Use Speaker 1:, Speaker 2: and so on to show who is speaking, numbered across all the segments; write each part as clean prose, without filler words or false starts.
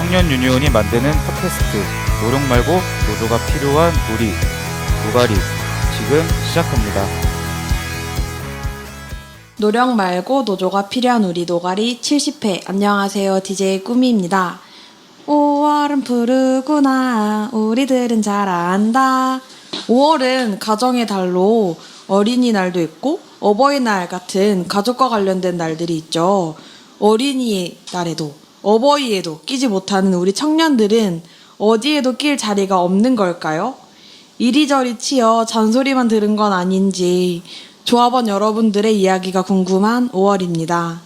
Speaker 1: 청년 유니온이 만드는 팟캐스트 노력 말고 노조가 필요한 우리 노가리 지금 시작합니다.
Speaker 2: 노력 말고 노조가 필요한 우리 노가리 70회. 안녕하세요. DJ 꾸미입니다. 5월은 푸르구나 우리들은 잘 안다. 5월은 가정의 달로 어린이날도 있고 어버이날 같은 가족과 관련된 날들이 있죠. 어린이날에도 어버이에도 끼지 못하는 우리 청년들은 어디에도 낄 자리가 없는 걸까요? 이리저리 치여 잔소리만 들은 건 아닌지 조합원 여러분들의 이야기가 궁금한 5월입니다.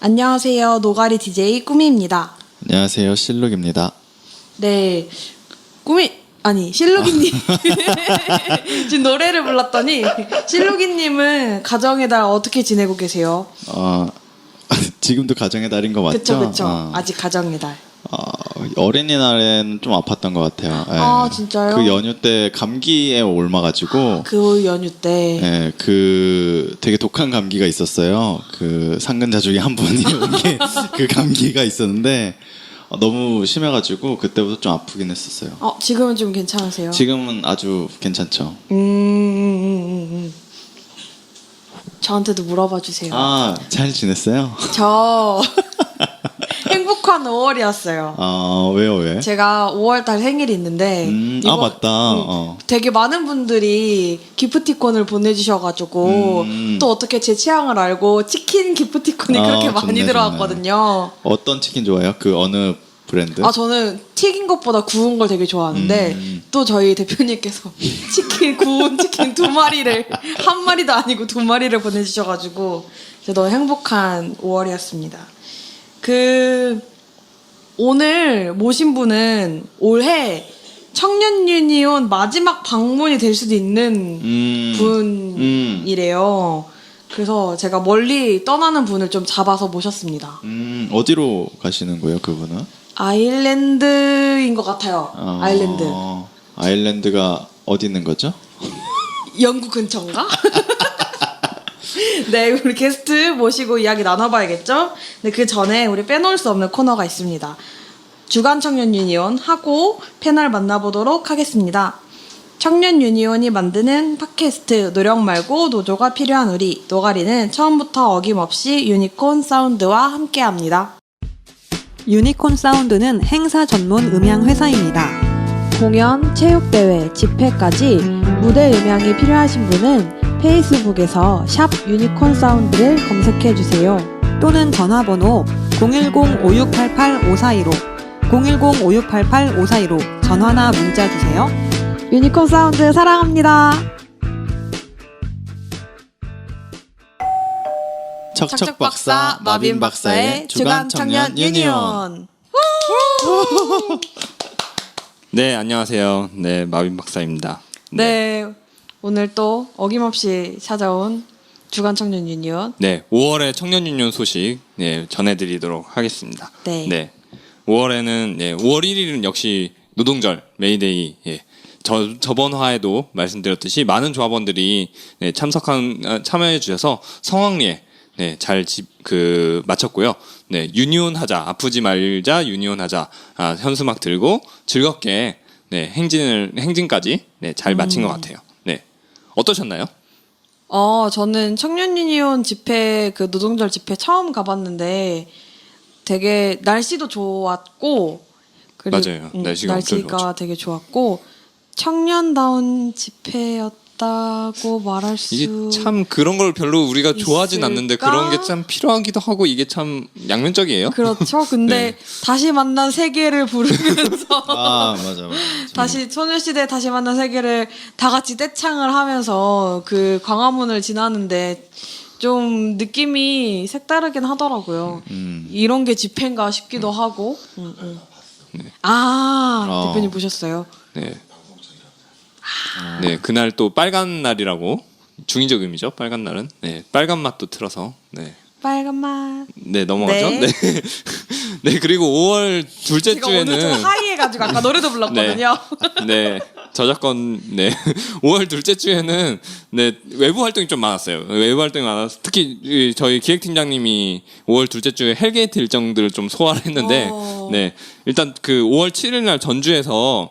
Speaker 2: 안녕하세요. 노가리 DJ 꾸미입니다.
Speaker 3: 안녕하세요. 실룩입니다.
Speaker 2: 네, 실룩이님. 지금 노래를 불렀더니 실룩이님은 가정의 달 어떻게 지내고 계세요?
Speaker 3: 지금도 가정의 달인 거 맞죠?
Speaker 2: 그쵸. 아직 가정의 달.
Speaker 3: 어린이날에는 좀 아팠던 것 같아요.
Speaker 2: 아, 진짜요?
Speaker 3: 그 연휴 때 감기에 옮아가지고
Speaker 2: 그 연휴 때.
Speaker 3: 그 되게 독한 감기가 있었어요. 그 상근자 중에 한 분이 온 게 그 감기가 있었는데 너무 심해가지고 그때부터 좀 아프긴 했었어요.
Speaker 2: 지금은 좀 괜찮으세요?
Speaker 3: 지금은 아주 괜찮죠.
Speaker 2: 저한테도 물어봐 주세요.
Speaker 3: 잘 지냈어요?
Speaker 2: 저 행복한 5월이었어요.
Speaker 3: 왜요, 왜?
Speaker 2: 제가 5월달 생일이 있는데
Speaker 3: 맞다.
Speaker 2: 되게 많은 분들이 기프티콘을 보내주셔가지고 또 어떻게 제 취향을 알고 치킨 기프티콘이 그렇게 많이
Speaker 3: 좋네,
Speaker 2: 들어왔거든요.
Speaker 3: 어떤 치킨 좋아해요? 그 어느 브랜드?
Speaker 2: 저는 튀긴 것보다 구운 걸 되게 좋아하는데 또 저희 대표님께서 구운 치킨 2마리를 한 마리도 아니고 2마리를 보내주셔가지고 제가 너무 행복한 5월이었습니다. 오늘 모신 분은 올해 청년 유니온 마지막 방문이 될 수도 있는 분이래요. 그래서 제가 멀리 떠나는 분을 좀 잡아서 모셨습니다.
Speaker 3: 어디로 가시는 거예요, 그분은?
Speaker 2: 아일랜드인 것 같아요. 아일랜드.
Speaker 3: 아일랜드가 어디 있는 거죠?
Speaker 2: 영국 근처인가? 네, 우리 게스트 모시고 이야기 나눠봐야겠죠? 근데 그 전에 우리 빼놓을 수 없는 코너가 있습니다. 주간 청년 유니온 하고 패널 만나보도록 하겠습니다. 청년 유니온이 만드는 팟캐스트 노력 말고 노조가 필요한 우리 노가리는 처음부터 어김없이 유니콘 사운드와 함께합니다.
Speaker 4: 유니콘 사운드는 행사 전문 음향 회사입니다.
Speaker 2: 공연, 체육대회, 집회까지 무대 음향이 필요하신 분은 페이스북에서 샵 유니콘 사운드를 검색해주세요.
Speaker 4: 또는 전화번호 010-5688-5415 010-5688-5415 전화나 문자 주세요.
Speaker 2: 유니콘 사운드 사랑합니다.
Speaker 3: 척척 박사 마빈 박사의 주간 청년 유니온.
Speaker 5: 네, 안녕하세요. 네, 마빈 박사입니다.
Speaker 2: 네, 오늘 또 어김없이 찾아온 주간 청년 유니온.
Speaker 5: 네, 5월의 청년 유니온 소식 전해드리도록 하겠습니다.
Speaker 2: 네.
Speaker 5: 5월에는 5월 1일은 역시 노동절 메이데이. 저번 화에도 말씀드렸듯이 많은 조합원들이 참여해 주셔서 성황리에 잘 마쳤고요. 유니온 하자, 아프지 말자, 유니온 하자, 현수막 들고 즐겁게 행진까지 잘 마친 것 같아요. 어떠셨나요?
Speaker 2: 저는 청년 유니온 집회, 노동절 집회 처음 가봤는데 되게 날씨도 좋았고, 그리고
Speaker 5: 맞아요. 날씨가 엄청 좋았죠.
Speaker 2: 되게 좋았고, 청년다운 집회였다고 말할 수
Speaker 5: 이게 참 그런 걸 별로 우리가 좋아하진 않는데 그런 게 참 필요하기도 하고 이게 참 양면적이에요.
Speaker 2: 그렇죠. 근데 다시 만난 세계를 부르면서
Speaker 3: 맞아.
Speaker 2: 다시 소녀시대 다시 만난 세계를 다 같이 떼창을 하면서 그 광화문을 지나는데 좀 느낌이 색다르긴 하더라고요. 이런 게 집회인가 싶기도 하고. 대표님 보셨어요?
Speaker 5: 네, 그날 또 빨간 날이라고 중의적 의미죠. 빨간 날은 빨간 맛도 틀어서
Speaker 2: 빨간 맛.
Speaker 5: 넘어가죠. 그리고 5월 둘째
Speaker 2: 제가 오늘 좀
Speaker 5: 주에는
Speaker 2: 하이해가지고 아까 노래도 불렀거든요.
Speaker 5: 저작권 네 5월 둘째 주에는 네 외부 활동이 좀 많았어요. 외부 활동이 많아서 특히 저희 기획팀장님이 5월 둘째 주에 헬게이트 일정들을 좀 소화를 했는데 네 일단 그 5월 7일 날 전주에서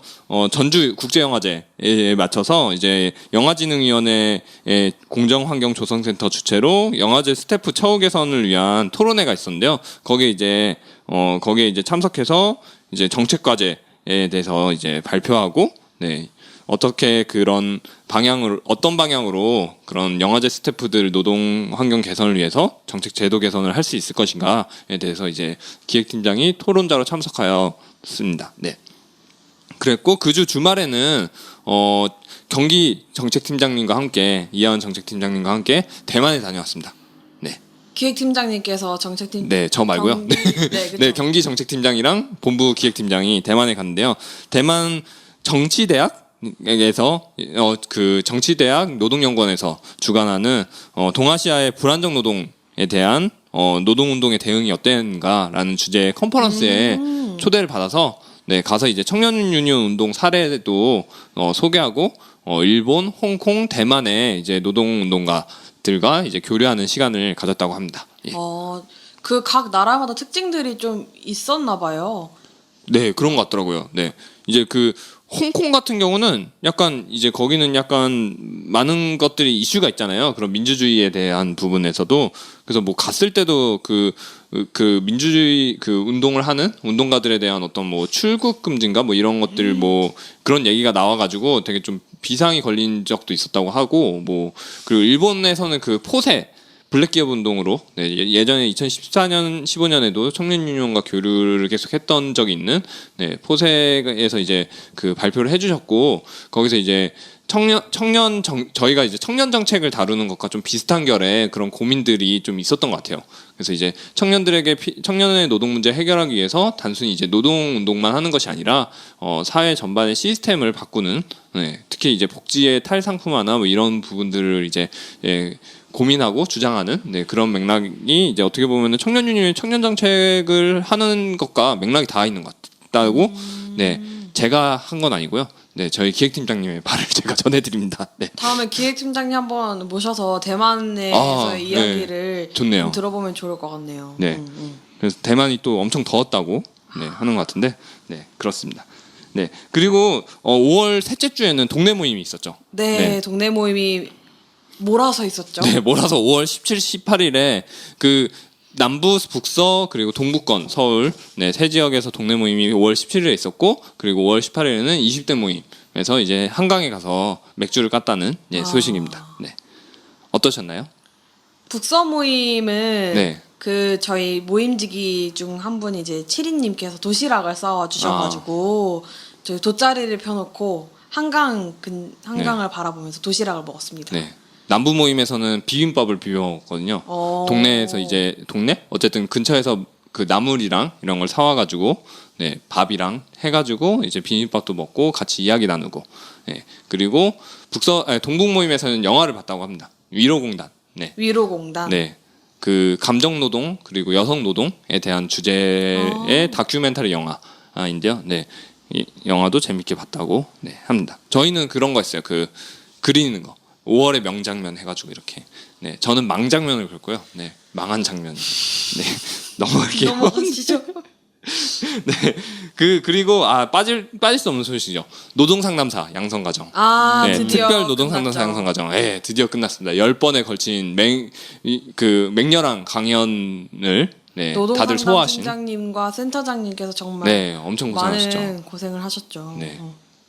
Speaker 5: 전주 국제영화제에 맞춰서 이제 영화진흥위원회 공정환경조성센터 주최로 영화제 스태프 처우 개선을 위한 토론회가 있었는데요. 거기에 이제 참석해서 이제 정책 과제에 대해서 이제 발표하고 네. 어떻게 그런 어떤 방향으로 그런 영화제 스태프들 노동 환경 개선을 위해서 정책 제도 개선을 할 수 있을 것인가에 대해서 이제 기획팀장이 토론자로 참석하였습니다. 네. 그랬고 그 주 주말에는 경기 정책팀장님과 함께 이하은 정책팀장님과 함께 대만에 다녀왔습니다. 네.
Speaker 2: 기획팀장님께서 정책팀
Speaker 5: 네, 저 말고요.
Speaker 2: 네, 그쵸.
Speaker 5: 네, 경기 정책팀장이랑 본부 기획팀장이 대만에 갔는데요. 대만 정치대학에서 그 정치대학 노동연구원에서 주관하는 동아시아의 불안정 노동에 대한 노동운동의 대응이 어땠는가라는 주제의 컨퍼런스에 초대를 받아서 네, 가서 이제 청년 유니온 운동 사례도 소개하고 일본, 홍콩, 대만의 이제 노동운동가들과 이제 교류하는 시간을 가졌다고 합니다. 예.
Speaker 2: 그 각 나라마다 특징들이 좀 있었나 봐요.
Speaker 5: 네, 그런 것 같더라고요. 네. 이제 그 홍콩 같은 경우는 약간 이제 거기는 약간 많은 것들이 이슈가 있잖아요. 그런 민주주의에 대한 부분에서도. 그래서 뭐 갔을 때도 그 민주주의 그 운동을 하는 운동가들에 대한 어떤 뭐 출국 금지인가 뭐 이런 것들 뭐 그런 얘기가 나와가지고 되게 좀 비상이 걸린 적도 있었다고 하고 뭐 그리고 일본에서는 그 포세 블랙 기업 운동으로 네, 예전에 2014년 15년에도 청년유니온과 교류를 계속 했던 적이 있는 네, 포세에서 이제 그 발표를 해주셨고 거기서 이제 저희가 이제 청년 정책을 다루는 것과 좀 비슷한 결의 그런 고민들이 좀 있었던 것 같아요. 그래서 이제 청년의 노동 문제 해결하기 위해서 단순히 이제 노동 운동만 하는 것이 아니라 사회 전반의 시스템을 바꾸는 네, 특히 이제 복지의 탈상품화나 뭐 이런 부분들을 이제 고민하고 주장하는 네, 그런 맥락이 이제 어떻게 보면은 청년 유니온 청년 정책을 하는 것과 맥락이 다 있는 것 같다고 네 제가 한 건 아니고요. 네, 저희 기획팀장님의 말을 제가 전해드립니다. 네.
Speaker 2: 다음에 기획팀장님 한번 모셔서 대만에서의 이야기를
Speaker 5: 네. 좋네요.
Speaker 2: 좀 들어보면 좋을 것 같네요.
Speaker 5: 네. 그래서 대만이 또 엄청 더웠다고 네, 하는 것 같은데, 네, 그렇습니다. 네. 그리고 5월 셋째 주에는 동네 모임이 있었죠.
Speaker 2: 네, 동네 모임이 몰아서 있었죠.
Speaker 5: 네, 몰아서 5월 17, 18일에 그 남부, 북서 그리고 동부권 서울 네, 세 지역에서 동네 모임이 5월 17일에 있었고 그리고 5월 18일에는 20대 모임에서 이제 한강에 가서 맥주를 깠다는 예, 소식입니다. 네. 어떠셨나요?
Speaker 2: 북서 모임은
Speaker 5: 네.
Speaker 2: 그 저희 모임지기 중 한 분이 이제 치리님께서 도시락을 싸와 주셔가지고 저희 돗자리를 펴놓고 한강을 바라보면서 도시락을 먹었습니다.
Speaker 5: 네. 남부 모임에서는 비빔밥을 비벼 먹었거든요. 동네에서 이제 어쨌든 근처에서 그 나물이랑 이런 걸 사와가지고 네, 밥이랑 해가지고 이제 비빔밥도 먹고 같이 이야기 나누고 네. 그리고 동북 모임에서는 영화를 봤다고 합니다. 위로공단. 네.
Speaker 2: 위로공단.
Speaker 5: 네. 그 감정 노동 그리고 여성 노동에 대한 주제의 다큐멘터리 영화인데요. 네. 이 영화도 재밌게 봤다고 네, 합니다. 저희는 그런 거 했어요. 그 그리는 거. 5월의 명장면 해가지고 이렇게. 네, 저는 망장면을 그렸고요. 네, 망한 장면. 네, 넘어갈게요.
Speaker 2: 넘어가시죠.
Speaker 5: 네, 그리고 빠질 수 없는 소식이죠. 노동 상담사 양성 과정.
Speaker 2: 네, 드디어
Speaker 5: 특별 노동 상담사
Speaker 2: 끝났죠.
Speaker 5: 양성 과정. 네, 드디어 끝났습니다. 10번에 걸친 맹렬한 강연을 네, 다들 소화하신.
Speaker 2: 팀장님과 센터장님께서 정말
Speaker 5: 네, 엄청 고생하셨죠.
Speaker 2: 많은 고생을 하셨죠.
Speaker 5: 네.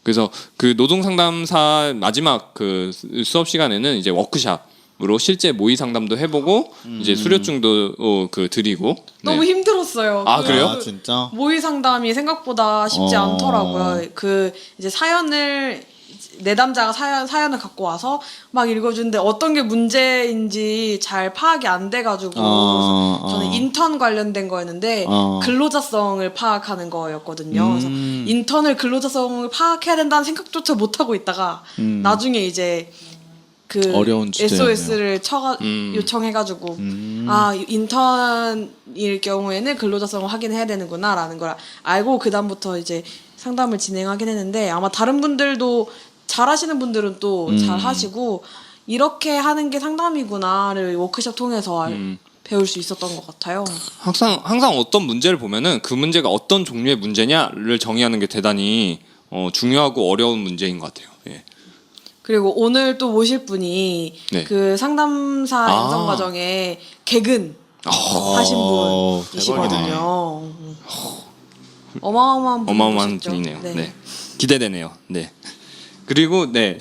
Speaker 5: 그래서 그 노동 상담사 마지막 그 수업 시간에는 이제 워크샵으로 실제 모의 상담도 해보고 이제 수료증도 드리고
Speaker 2: 너무
Speaker 5: 네.
Speaker 2: 힘들었어요.
Speaker 5: 그래요?
Speaker 3: 아, 진짜?
Speaker 2: 모의 상담이 생각보다 쉽지 않더라고요. 그 이제 사연을 내담자가 사연을 갖고 와서 막 읽어주는데 어떤 게 문제인지 잘 파악이 안 돼가지고 저는 인턴 관련된 거였는데 근로자성을 파악하는 거였거든요. 그래서 인턴을 근로자성을 파악해야 된다는 생각조차 못 하고 있다가 나중에 이제 그
Speaker 3: 어려운 주제였네요.
Speaker 2: SOS를 요청해가지고 인턴일 경우에는 근로자성을 확인해야 되는구나라는 걸 알고 그 다음부터 이제 상담을 진행하긴 했는데 아마 다른 분들도 잘하시는 분들은 또 잘하시고 이렇게 하는 게 상담이구나를 워크숍 통해서 배울 수 있었던 것 같아요.
Speaker 5: 항상 어떤 문제를 보면은 그 문제가 어떤 종류의 문제냐를 정의하는 게 대단히 중요하고 어려운 문제인 것 같아요. 예.
Speaker 2: 그리고 오늘 또 모실 분이
Speaker 5: 네.
Speaker 2: 그 상담사 양성 과정에 개근 하신 분이시거든요.
Speaker 5: 어마어마한
Speaker 2: 분이시죠.
Speaker 5: 분이네요. 네. 기대되네요. 네. 그리고 네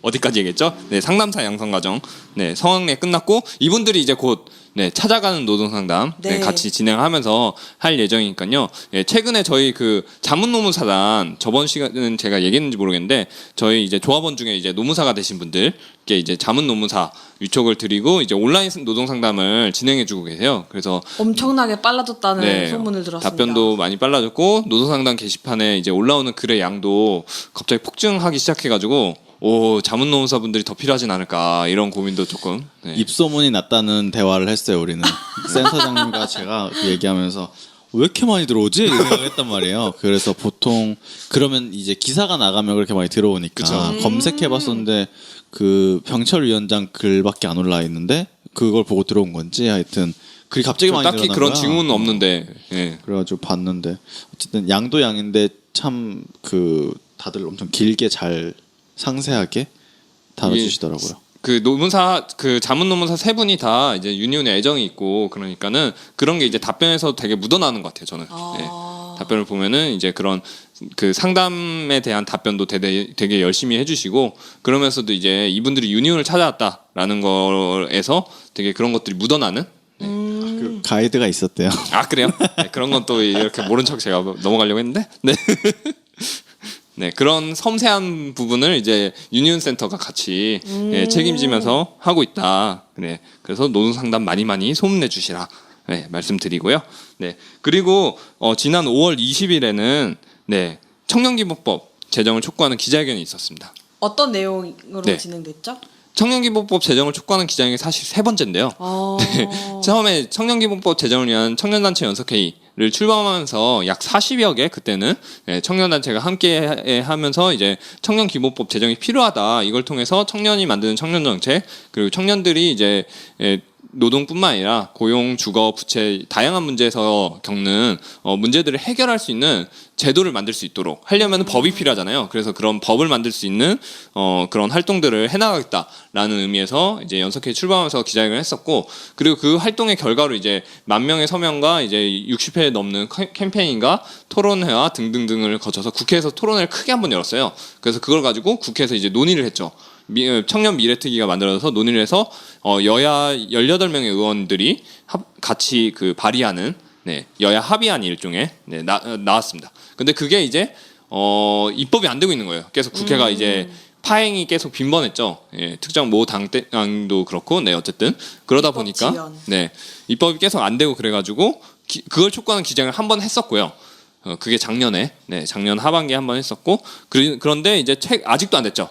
Speaker 5: 어디까지 얘기했죠? 네, 상담사 양성 과정. 네, 성황리에 끝났고 이분들이 이제 곧 찾아가는 노동 상담
Speaker 2: 네.
Speaker 5: 같이 진행하면서 할 예정이니까요. 예, 최근에 저희 그 자문노무사단 저번 시간은 제가 얘기했는지 모르겠는데 저희 이제 조합원 중에 이제 노무사가 되신 분들께 이제 자문노무사 위촉을 드리고 이제 온라인 노동 상담을 진행해주고 계세요. 그래서
Speaker 2: 엄청나게 빨라졌다는 소문을 들었습니다.
Speaker 5: 답변도 많이 빨라졌고 노동상담 게시판에 이제 올라오는 글의 양도 갑자기 폭증하기 시작해가지고 자문노무사분들이 더 필요하진 않을까 이런 고민도 조금
Speaker 3: 입소문이 났다는 대화를 했어요. 우리는 센터장님과 제가 그 얘기하면서 왜 이렇게 많이 들어오지? 이런 생각을 했단 말이에요. 그래서 보통 그러면 이제 기사가 나가면 그렇게 많이 들어오니까 검색해봤었는데 그 병철위원장 글밖에 안 올라 있는데 그걸 보고 들어온 건지 하여튼 글이 갑자기 많이
Speaker 5: 딱히
Speaker 3: 늘어난
Speaker 5: 그런
Speaker 3: 거야.
Speaker 5: 징후는 없는데
Speaker 3: 그래가지고 봤는데 어쨌든 양도 양인데 참 그 다들 엄청 길게 잘 상세하게 다뤄주시더라고요.
Speaker 5: 그 노무사 그 자문노무사 세 분이 다 이제 유니온에 애정이 있고 그러니까는 그런 게 이제 답변에서 되게 묻어나는 것 같아요. 저는 답변을 보면은 이제 그런 그 상담에 대한 답변도 되게 열심히 해주시고 그러면서도 이제 이분들이 유니온을 찾아왔다라는 거에서 되게 그런 것들이 묻어나는
Speaker 3: 그 가이드가 있었대요.
Speaker 5: 아 그래요? 네, 그런 건 또 이렇게 모른 척 제가 넘어가려고 했는데 네. 네, 그런 섬세한 부분을 이제 유니온 센터가 같이 책임지면서 하고 있다. 네, 그래서 노동 상담 많이 소문내 주시라. 네, 말씀드리고요. 네, 그리고 지난 5월 20일에는 네, 청년기본법 제정을 촉구하는 기자회견이 있었습니다.
Speaker 2: 어떤 내용으로
Speaker 5: 네.
Speaker 2: 진행됐죠?
Speaker 5: 청년기본법 제정을 촉구하는 기자회견이 사실 세 번째인데요. 네, 처음에 청년기본법 제정을 위한 청년단체 연석회의를 출범하면서 약 40여 개 그때는 청년단체가 함께 하면서 이제 청년기본법 제정이 필요하다. 이걸 통해서 청년이 만드는 청년정책 그리고 청년들이 이제 노동뿐만 아니라 고용, 주거, 부채 다양한 문제에서 겪는 문제들을 해결할 수 있는 제도를 만들 수 있도록 하려면 법이 필요하잖아요. 그래서 그런 법을 만들 수 있는 그런 활동들을 해나가겠다라는 의미에서 이제 연석회의 출범하면서 기자회견을 했었고 그리고 그 활동의 결과로 이제 10,000명의 서명과 이제 60회 넘는 캠페인과 토론회와 등등등을 거쳐서 국회에서 토론회를 크게 한번 열었어요. 그래서 그걸 가지고 국회에서 이제 논의를 했죠. 청년 미래특위가 만들어져서 논의를 해서 여야 18명의 의원들이 같이 그 발의하는 여야 합의안 일종의 나왔습니다. 근데 그게 이제 입법이 안 되고 있는 거예요. 계속 국회가 이제 파행이 계속 빈번했죠. 특정 모 당도 그렇고 어쨌든 그러다 보니까 입법이 계속 안 되고 그래가지고 그걸 촉구하는 기자회견을 한 번 했었고요. 그게 작년에 작년 하반기에 한 번 했었고 그런데 이제 아직도 안 됐죠.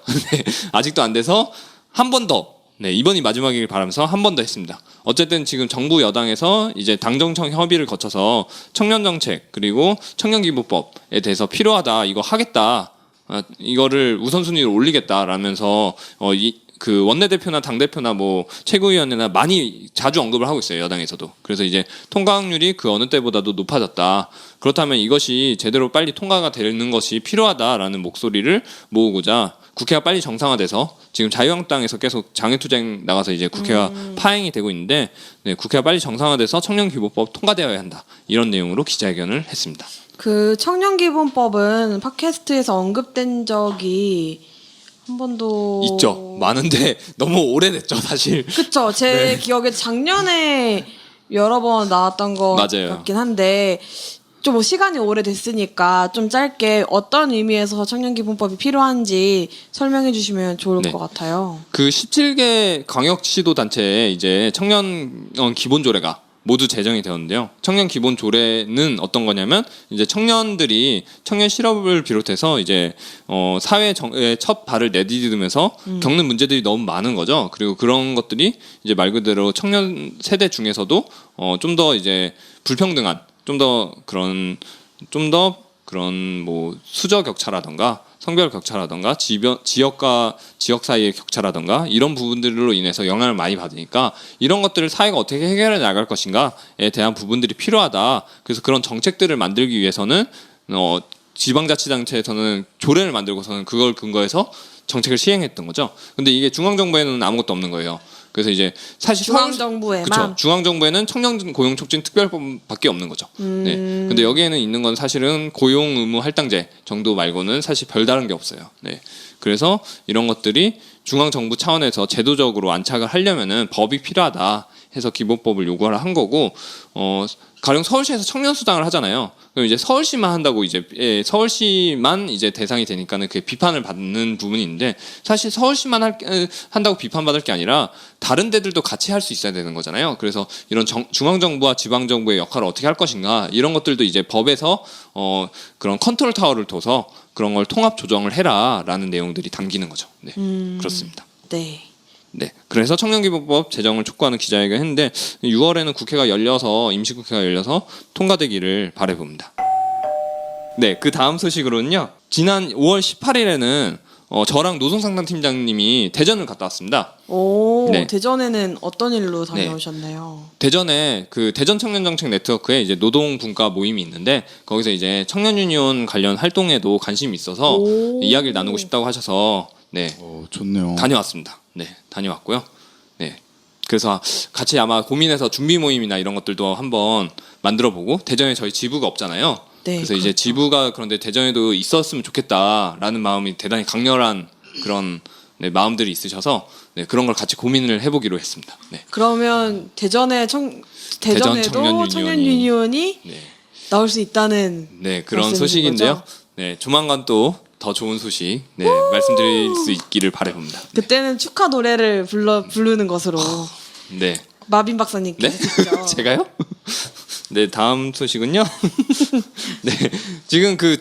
Speaker 5: 아직도 안 돼서 한 번 더 이번이 마지막이길 바라면서 한 번 더 했습니다. 어쨌든 지금 정부 여당에서 이제 당정청 협의를 거쳐서 청년 정책 그리고 청년기본법에 대해서 필요하다 이거 하겠다 이거를 우선순위로 올리겠다라면서 그 원내대표나 당대표나 뭐 최고위원회나 많이 자주 언급을 하고 있어요. 여당에서도. 그래서 이제 통과 확률이 그 어느 때보다도 높아졌다. 그렇다면 이것이 제대로 빨리 통과가 되는 것이 필요하다라는 목소리를 모으고자 국회가 빨리 정상화돼서 지금 자유한국당에서 계속 장외투쟁 나가서 이제 국회가 파행이 되고 있는데 국회가 빨리 정상화돼서 청년기본법 통과되어야 한다. 이런 내용으로 기자회견을 했습니다.
Speaker 2: 그 청년기본법은 팟캐스트에서 언급된 적이 한 번도
Speaker 5: 있죠. 많은데 너무 오래됐죠, 사실.
Speaker 2: 그쵸. 제 기억에 작년에 여러 번 나왔던 것
Speaker 5: 맞아요.
Speaker 2: 같긴 한데 좀 뭐 시간이 오래됐으니까 좀 짧게 어떤 의미에서 청년기본법이 필요한지 설명해 주시면 좋을 것 같아요.
Speaker 5: 그 17개 광역시도단체에 이제 청년 기본조례가 모두 제정이 되었는데요. 청년 기본 조례는 어떤 거냐면 이제 청년들이 청년 실업을 비롯해서 이제 사회에 첫 발을 내디디면서 겪는 문제들이 너무 많은 거죠. 그리고 그런 것들이 이제 말 그대로 청년 세대 중에서도 좀 더 이제 불평등한 좀 더 그런 뭐 수저 격차라던가 성별 격차라던가 지역과 지역 사이의 격차라던가 이런 부분들로 인해서 영향을 많이 받으니까 이런 것들을 사회가 어떻게 해결해 나갈 것인가에 대한 부분들이 필요하다. 그래서 그런 정책들을 만들기 위해서는 지방자치단체에서는 조례를 만들고서는 그걸 근거해서 정책을 시행했던 거죠. 근데 이게 중앙정부에는 아무것도 없는 거예요. 그래서 이제 사실
Speaker 2: 중앙정부에만?
Speaker 5: 그쵸. 중앙정부에는 청년 고용 촉진 특별법밖에 없는 거죠. 네. 근데 여기에는 있는 건 사실은 고용 의무 할당제 정도 말고는 사실 별다른 게 없어요. 네. 그래서 이런 것들이 중앙정부 차원에서 제도적으로 안착을 하려면은 법이 필요하다 해서 기본법을 요구를 한 거고, 가령 서울시에서 청년수당을 하잖아요. 그럼 이제 서울시만 한다고 이제 서울시만 이제 대상이 되니까는 그게 비판을 받는 부분이 있는데, 사실 서울시만 한다고 비판받을 게 아니라 다른 데들도 같이 할 수 있어야 되는 거잖아요. 그래서 이런 중앙정부와 지방정부의 역할을 어떻게 할 것인가 이런 것들도 이제 법에서 그런 컨트롤 타워를 둬서 그런 걸 통합 조정을 해라라는 내용들이 담기는 거죠. 네, 그렇습니다.
Speaker 2: 네.
Speaker 5: 네, 그래서 청년기본법 제정을 촉구하는 기자회견을 했는데 6월에는 국회가 열려서 임시국회가 열려서 통과되기를 바라봅니다. 네, 그 다음 소식으로는요. 지난 5월 18일에는 저랑 노동상담팀장님이 대전을 갔다 왔습니다.
Speaker 2: 오,
Speaker 5: 네.
Speaker 2: 대전에는 어떤 일로 다녀오셨나요?
Speaker 5: 대전에 그 대전 청년정책 네트워크에 이제 노동분과 모임이 있는데 거기서 이제 청년 유니온 관련 활동에도 관심이 있어서
Speaker 2: 오.
Speaker 5: 이야기를 나누고 싶다고 하셔서 네,
Speaker 3: 좋네요.
Speaker 5: 다녀왔습니다. 네, 다녀왔고요. 네, 그래서 같이 아마 고민해서 준비 모임이나 이런 것들도 한번 만들어보고 대전에 저희 지부가 없잖아요.
Speaker 2: 네,
Speaker 5: 그래서 이제
Speaker 2: 그렇죠.
Speaker 5: 지부가 그런데 대전에도 있었으면 좋겠다라는 마음이 대단히 강렬한 그런 네, 마음들이 있으셔서 네, 그런 걸 같이 고민을 해보기로 했습니다. 네,
Speaker 2: 그러면 대전에도 청년 유니온이
Speaker 5: 네,
Speaker 2: 나올 수 있다는
Speaker 5: 네 그런
Speaker 2: 말씀이신
Speaker 5: 소식인데요.
Speaker 2: 거죠?
Speaker 5: 네, 조만간 또 더 좋은 소식 네, 말씀드릴 수 있기를 바라봅니다.
Speaker 2: 그때는 축하 노래를 부르는 것으로
Speaker 5: 네.
Speaker 2: 마빈 박사님께서 직접
Speaker 5: 제가요? 네, 다음 소식은요. 네, 지금 그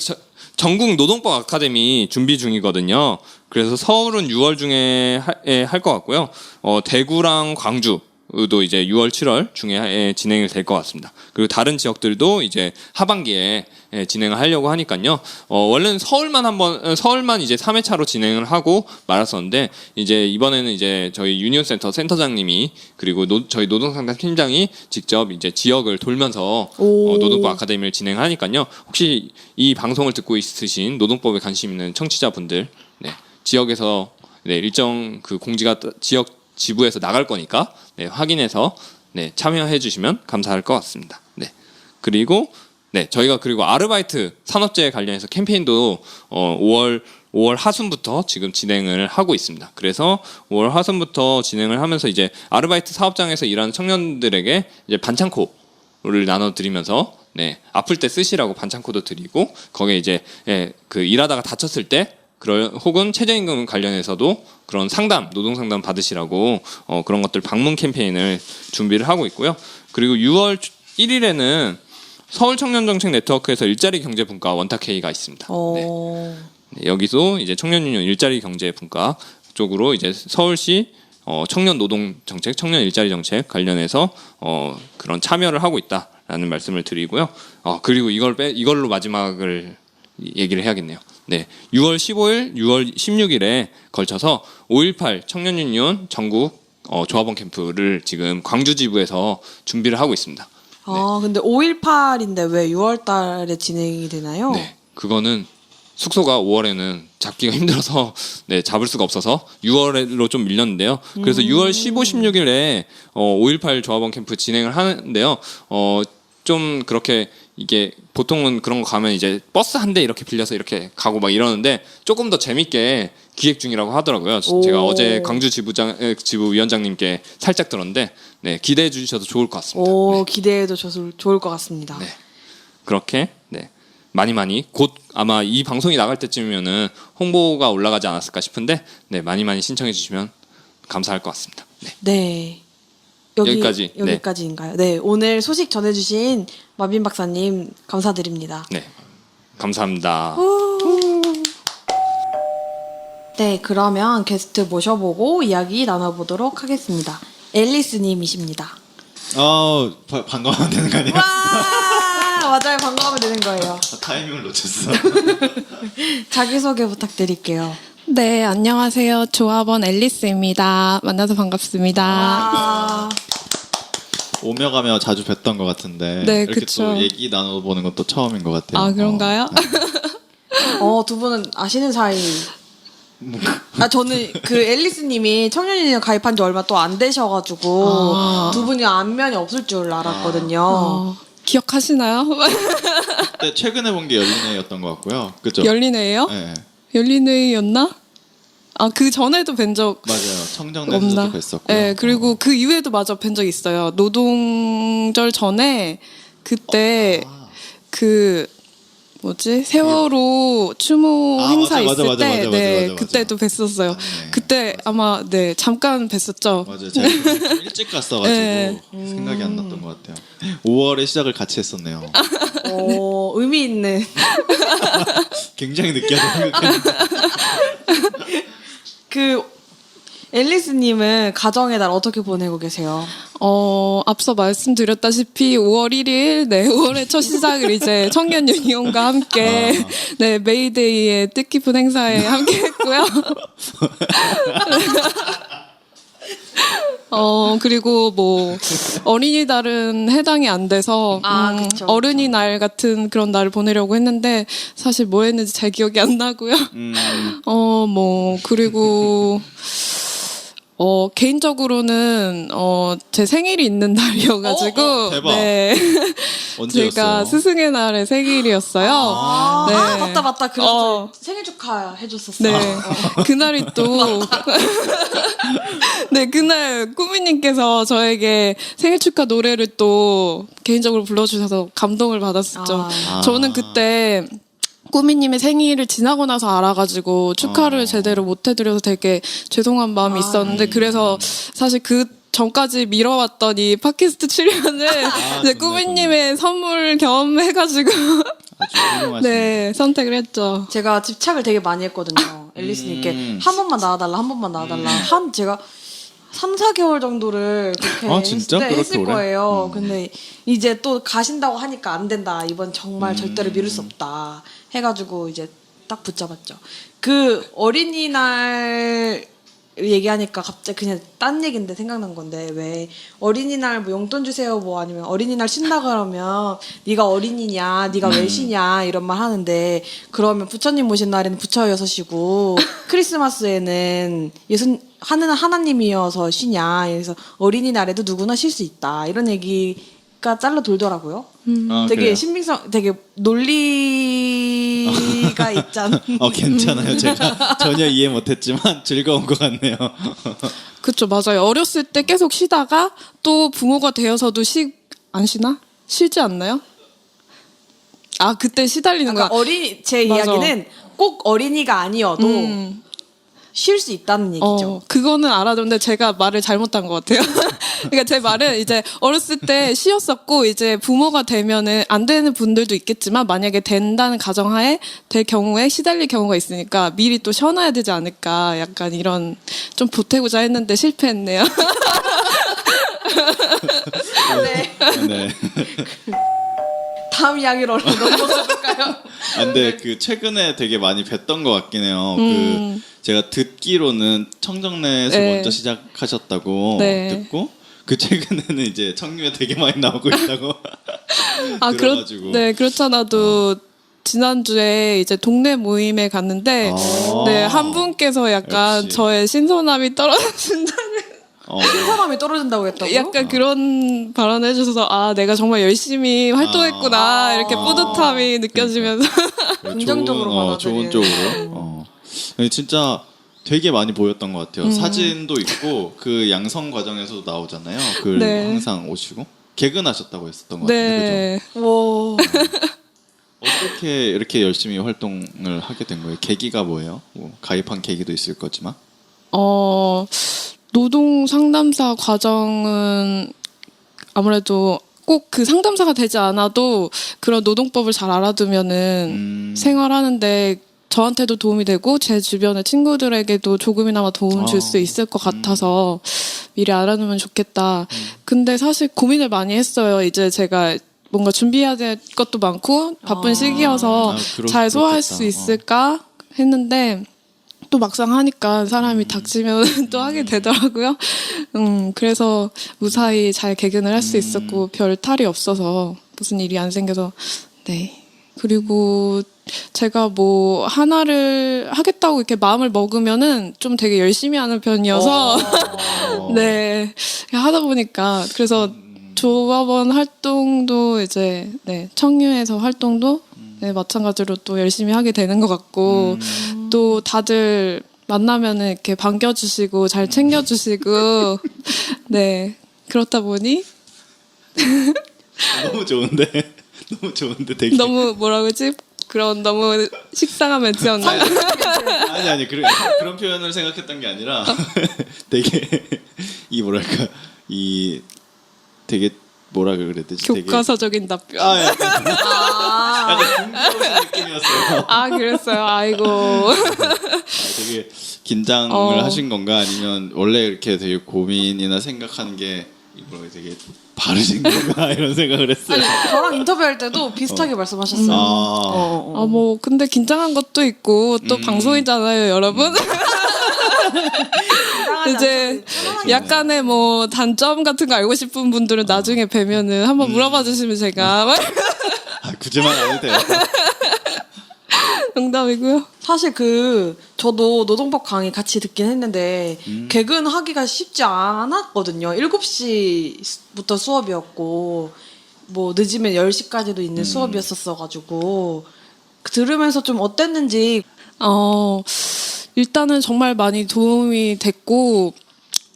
Speaker 5: 전국 노동법 아카데미 준비 중이거든요. 그래서 서울은 6월 중에 할 것 같고요. 대구랑 광주도 이제 6월, 7월 중에 진행이 될 것 같습니다. 그리고 다른 지역들도 이제 하반기에 진행을 하려고 하니까요. 원래는 서울만 이제 3회차로 진행을 하고 말았었는데 이제 이번에는 이제 저희 유니온센터 센터장님이 그리고 저희 노동상담 팀장이 직접 이제 지역을 돌면서
Speaker 2: 오.
Speaker 5: 노동법 아카데미를 진행하니까요. 혹시 이 방송을 듣고 있으신 노동법에 관심 있는 청취자분들, 네, 지역에서 네, 일정 그 공지가 지역 지부에서 나갈 거니까 네, 확인해서 네, 참여해 주시면 감사할 것 같습니다. 네. 그리고 네, 저희가 그리고 아르바이트 산업재해 관련해서 캠페인도 5월 하순부터 지금 진행을 하고 있습니다. 그래서 5월 하순부터 진행을 하면서 이제 아르바이트 사업장에서 일하는 청년들에게 이제 반창고를 나눠드리면서 네, 아플 때 쓰시라고 반창고도 드리고 거기에 이제 그 일하다가 다쳤을 때 혹은 최저임금 관련해서도 그런 노동 상담 받으시라고 그런 것들 방문 캠페인을 준비를 하고 있고요. 그리고 6월 1일에는 서울 청년정책 네트워크에서 일자리 경제 분과 원탁회의가 있습니다. 네. 여기서 이제 청년 유니온 일자리 경제 분과 쪽으로 이제 서울시 청년 노동 정책, 청년 일자리 정책 관련해서 그런 참여를 하고 있다라는 말씀을 드리고요. 그리고 이걸로 마지막을 얘기를 해야겠네요. 네, 6월 15일, 6월 16일에 걸쳐서 5.18 청년 유니온 전국 조합원 캠프를 지금 광주 지부에서 준비를 하고 있습니다.
Speaker 2: 아, 근데 5.18인데 왜 6월 달에 진행이 되나요?
Speaker 5: 네, 그거는 숙소가 5월에는 잡기가 힘들어서 네, 잡을 수가 없어서 6월로 좀 밀렸는데요. 그래서 6월 15, 16일에 5.18 조합원 캠프 진행을 하는데요. 좀 그렇게 이게 보통은 그런 거 가면 이제 버스 한 대 이렇게 빌려서 이렇게 가고 막 이러는데 조금 더 재밌게 기획 중이라고 하더라고요. 제가 어제 광주 지부 위원장님께 살짝 들었는데 네, 기대해 주셔도 좋을 것 같습니다.
Speaker 2: 오, 기대해도 좋을 것 같습니다.
Speaker 5: 네. 그렇게 네. 많이 곧 아마 이 방송이 나갈 때쯤이면은 홍보가 올라가지 않았을까 싶은데 네, 많이 신청해 주시면 감사할 것 같습니다. 네.
Speaker 2: 네. 여기까지인가요? 네, 오늘 소식 전해주신 마빈 박사님 감사드립니다.
Speaker 5: 네, 감사합니다.
Speaker 2: 네, 그러면 게스트 모셔보고 이야기 나눠보도록 하겠습니다. 앨리스님이십니다.
Speaker 3: 반가워야 되는 거 아니에요?
Speaker 2: 와, 맞아요. 광고하면 되는 거예요.
Speaker 3: 타이밍을 놓쳤어.
Speaker 2: 자기소개 부탁드릴게요.
Speaker 6: 네, 안녕하세요. 조합원 앨리스입니다. 만나서 반갑습니다.
Speaker 2: 아,
Speaker 3: 오며 가며 자주 뵀던 것 같은데
Speaker 6: 네,
Speaker 3: 이렇게
Speaker 6: 그쵸.
Speaker 3: 또 얘기 나눠보는 것도 처음인 것 같아요.
Speaker 6: 아, 그런가요?
Speaker 2: 두 분은 아시는 사이. 저는 그 앨리스님이 청년유니온 가입한 지 얼마 또 안 되셔가지고
Speaker 6: 아.
Speaker 2: 두 분이 안면이 없을 줄 알았거든요.
Speaker 6: 기억하시나요?
Speaker 3: 그때 최근에 본 게 열린애였던 것 같고요. 그죠?
Speaker 6: 열린애예요?
Speaker 3: 네,
Speaker 6: 열린애였나? 아, 그 전에도 뵌 적
Speaker 3: 맞아요. 청정내에서도
Speaker 6: 없나?
Speaker 3: 뵀었고요.
Speaker 6: 네, 그리고 그 이후에도 마저 뵌 적 있어요. 노동절 전에 그때 그 뭐지 세월호 추모
Speaker 3: 아,
Speaker 6: 행사
Speaker 3: 맞아,
Speaker 6: 있을
Speaker 3: 맞아,
Speaker 6: 때,
Speaker 3: 맞아,
Speaker 6: 네,
Speaker 3: 맞아, 맞아.
Speaker 6: 그때도 뵀었어요.
Speaker 3: 맞네.
Speaker 6: 그때 아마 네 잠깐 뵀었죠.
Speaker 3: 맞아요. 제가 좀 일찍 갔어가지고
Speaker 6: 네.
Speaker 3: 생각이 안 났던 것 같아요. 5월에 시작을 같이 했었네요.
Speaker 2: 의미 있는.
Speaker 3: 굉장히 느끼하다고 생각했는데.
Speaker 2: 그 앨리스님은 가정의 날 어떻게 보내고 계세요?
Speaker 6: 앞서 말씀드렸다시피 5월 1일, 네, 5월의 첫 시작을 이제 청년 유니온과 함께, 네, 메이데이의 뜻깊은 행사에 함께 했고요. 그리고 뭐, 어린이날은 해당이 안 돼서,
Speaker 2: 그쵸,
Speaker 6: 어른이날 같은 그런 날을 보내려고 했는데, 사실 뭐 했는지 잘 기억이 안 나고요. 그리고, 개인적으로는 제 생일이 있는 날이어가지고
Speaker 3: 대박.
Speaker 6: 네.
Speaker 3: 언제였어요?
Speaker 6: 제가 스승의 날에 생일이었어요. 네.
Speaker 2: 맞다. 그래서 생일 축하 해줬었어요.
Speaker 6: 네. 그날이 또 네, 그날 꾸미님께서 저에게 생일 축하 노래를 또 개인적으로 불러주셔서 감동을 받았었죠. 저는 그때 꾸미님의 생일을 지나고 나서 알아가지고 축하를 제대로 못 해드려서 되게 죄송한 마음이 있었는데 그래서 사실 그 전까지 미뤄왔더니 팟캐스트 출연을 이제 꾸미님의 선물 겸해가지고
Speaker 3: 아주 훌륭하시네요.
Speaker 6: 네 선택을 했죠.
Speaker 2: 제가 집착을 되게 많이 했거든요. 앨리스님께 한 번만 나와달라, 한 번만 나와달라. 제가 3, 4개월 정도를 그렇게
Speaker 3: 진짜? 그렇게
Speaker 2: 했을
Speaker 3: 오래?
Speaker 2: 거예요. 근데 이제 또 가신다고 하니까 안 된다. 이번 정말 절대로 미룰 수 없다. 해가지고 이제 딱 붙잡았죠. 그 어린이날 얘기하니까 갑자기 그냥 딴 얘기인데 생각난 건데 왜 어린이날 뭐 용돈 주세요 뭐 아니면 어린이날 쉰다 그러면 네가 어린이냐 네가 왜 쉬냐 이런 말 하는데 그러면 부처님 모신 날에는 부처 여섯이고 크리스마스에는 예수 하나님이어서 쉬냐 그래서 어린이날에도 누구나 쉴 수 있다 이런 얘기가 짤로 돌더라고요. 되게
Speaker 3: 그래요?
Speaker 2: 신빙성 되게 논리가 있잖아.
Speaker 3: 괜찮아요. 제가 전혀 이해 못했지만 즐거운 것 같네요.
Speaker 6: 그쵸, 맞아요. 어렸을 때 계속 쉬다가 또 부모가 되어서도 안 쉬나? 쉬지 않나요? 그때 시달리는 거야.
Speaker 2: 제
Speaker 6: 맞아.
Speaker 2: 이야기는 꼭 어린이가 아니어도 쉴 수 있다는 얘기죠.
Speaker 6: 그거는 알아듣는데 제가 말을 잘못한 것 같아요. 그러니까 제 말은 이제 어렸을 때 쉬었었고 이제 부모가 되면은 안 되는 분들도 있겠지만 만약에 된다는 가정하에 될 경우에 시달릴 경우가 있으니까 미리 또 쉬어놔야 되지 않을까 약간 이런 좀 보태고자 했는데 실패했네요.
Speaker 3: 네.
Speaker 2: 다음 이야기로 넘어가 볼까요?
Speaker 3: 근데 그 최근에 되게 많이 뵀던 것 같긴 해요. 그 제가 듣기로는 청정내에서
Speaker 6: 네.
Speaker 3: 먼저 시작하셨다고
Speaker 6: 네.
Speaker 3: 듣고 그 최근에는 이제 청류에 되게 많이 나오고 있다고 들어가지고.
Speaker 6: 네, 그렇잖아도 지난주에 이제 동네 모임에 갔는데 네, 한 분께서 약간
Speaker 3: 역시.
Speaker 6: 저의 신선함이 떨어진다는
Speaker 2: 사람이 떨어진다고 했다고요?
Speaker 6: 약간 그런 발언을 해주셔서 내가 정말 열심히 활동했구나 이렇게 뿌듯함이 느껴지면서
Speaker 2: 긍정적으로
Speaker 3: 좋은
Speaker 2: 받아들이는.
Speaker 3: 쪽으로. 근데 진짜 되게 많이 보였던 것 같아요. 사진도 있고 그 양성 과정에서도 나오잖아요. 그
Speaker 6: 네.
Speaker 3: 항상 오시고 개근하셨다고 했었던 것 같은데 그죠?
Speaker 6: 네.
Speaker 2: 와.
Speaker 3: 어떻게 이렇게 열심히 활동을 하게 된 거예요? 계기가 뭐예요? 뭐 가입한 계기도 있을 거지만.
Speaker 6: 노동 상담사 과정은 아무래도 꼭 그 상담사가 되지 않아도 그런 노동법을 잘 알아두면은 생활하는데 저한테도 도움이 되고 제 주변의 친구들에게도 조금이나마 도움 줄 수 있을 것 같아서 미리 알아두면 좋겠다. 근데 사실 고민을 많이 했어요. 이제 제가 뭔가 준비해야 될 것도 많고 바쁜 시기여서 잘 소화할 수 있을까 했는데 또 막상 하니까 사람이 닥치면 또 하게 되더라고요. 그래서 무사히 잘 개근을 할 수 있었고 별 탈이 없어서 무슨 일이 안 생겨서 네. 그리고 제가 뭐 하나를 하겠다고 이렇게 마음을 먹으면은 좀 되게 열심히 하는 편이어서 네 하다 보니까 그래서 조합원 활동도 이제 네 청유에서 활동도 네 마찬가지로 또 열심히 하게 되는 것 같고 또 다들 만나면은 이렇게 반겨주시고 잘 챙겨주시고 네 그렇다 보니
Speaker 3: 너무 좋은데 너무 좋은데 되게
Speaker 6: 너무 뭐라 그러지? 그런 너무 식상한 멘트였나?
Speaker 3: 아니 그런 표현을 생각했던 게 아니라 되게 이 뭐랄까 이 되게 뭐라 그래야 되지?
Speaker 6: 교과서적인 답변.
Speaker 3: 약간 궁금한 느낌이었어요.
Speaker 6: 아 그랬어요. 아이고.
Speaker 3: 되게 긴장을 하신 건가 아니면 원래 이렇게 되게 고민이나 생각하는 게 이거 되게 바르신 건가 이런 생각을 했어요.
Speaker 2: 저랑 인터뷰할 때도 비슷하게 말씀하셨어요.
Speaker 6: 뭐 근데 긴장한 것도 있고 또 방송이잖아요, 여러분. 이제 약간의 뭐 단점 같은 거 알고 싶은 분들은 나중에 뵈면은 한번 물어봐 주시면 제가
Speaker 3: 굳이만 안 해도 돼요.
Speaker 6: 농담이고요.
Speaker 2: 사실 저도 노동법 강의 같이 듣긴 했는데 개근하기가 쉽지 않았거든요. 7시부터 수업이었고 뭐 늦으면 10시까지도 있는 수업이었었어가지고 들으면서 좀 어땠는지.
Speaker 6: 일단은 정말 많이 도움이 됐고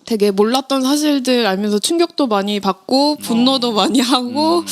Speaker 6: 되게 몰랐던 사실들 알면서 충격도 많이 받고 분노도 많이 하고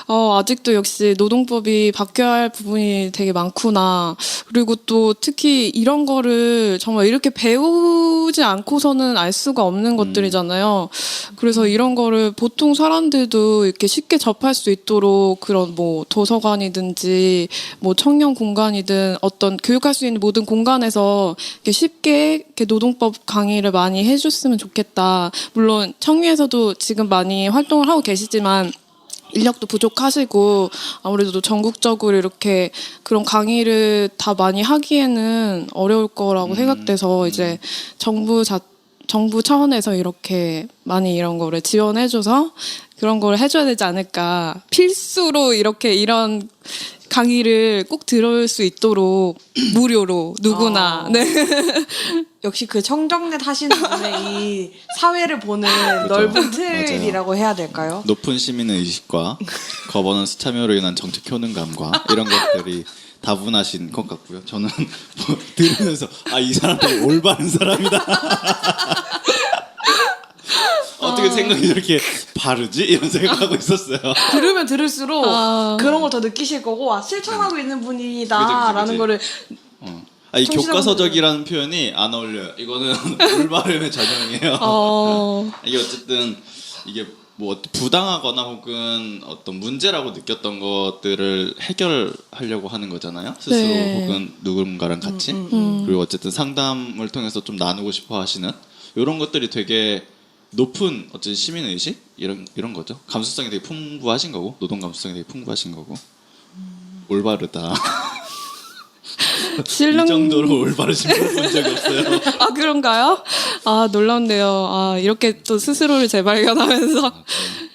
Speaker 6: 아직도 역시 노동법이 바뀌어야 할 부분이 되게 많구나. 그리고 또 특히 이런 거를 정말 이렇게 배우지 않고서는 알 수가 없는 것들이잖아요. 그래서 이런 거를 보통 사람들도 이렇게 쉽게 접할 수 있도록 그런 뭐 도서관이든지 뭐 청년 공간이든 어떤 교육할 수 있는 모든 공간에서 이렇게 쉽게 이렇게 노동법 강의를 많이 해줬으면 좋겠다. 물론 청유에서도 지금 많이 활동을 하고 계시지만 인력도 부족하시고 아무래도 전국적으로 이렇게 그런 강의를 다 많이 하기에는 어려울 거라고 생각돼서 이제 정부 차원에서 이렇게 많이 이런 거를 지원해줘서 그런 걸 해줘야 되지 않을까. 필수로 이렇게 이런 강의를 꼭 들을 수 있도록 무료로 누구나. 네.
Speaker 2: 역시 청정net 하시는 분의 이 사회를 보는 넓은 틀이라고 해야 될까요?
Speaker 3: 높은 시민의 의식과 거버넌스 참여로 인한 정책 효능감과 이런 것들이 다분하신 것 같고요. 저는 뭐 들으면서 이 사람 되게 올바른 사람이다. 어떻게 생각이 이렇게 바르지? 이런 생각하고 있었어요.
Speaker 2: 들으면 들을수록 그런 걸 더 느끼실 거고 실천하고 있는 분이다라는
Speaker 3: 그치.
Speaker 2: 거를
Speaker 3: 이 교과서적이라는 표현이 안 어울려요. 이거는 올바름의 전형이에요. 이게 어쨌든 이게 뭐 부당하거나 혹은 어떤 문제라고 느꼈던 것들을 해결하려고 하는 거잖아요. 스스로
Speaker 6: 네.
Speaker 3: 혹은 누군가랑 같이. 그리고 어쨌든 상담을 통해서 좀 나누고 싶어 하시는 이런 것들이 되게 높은 어쨌든 시민의식 이런 거죠. 감수성이 되게 풍부하신 거고 노동 감수성이 되게 풍부하신 거고 올바르다. 이 정도로 올바르신 분 본 적이 없어요.
Speaker 6: 아 그런가요? 놀랍네요. 이렇게 또 스스로를 재발견하면서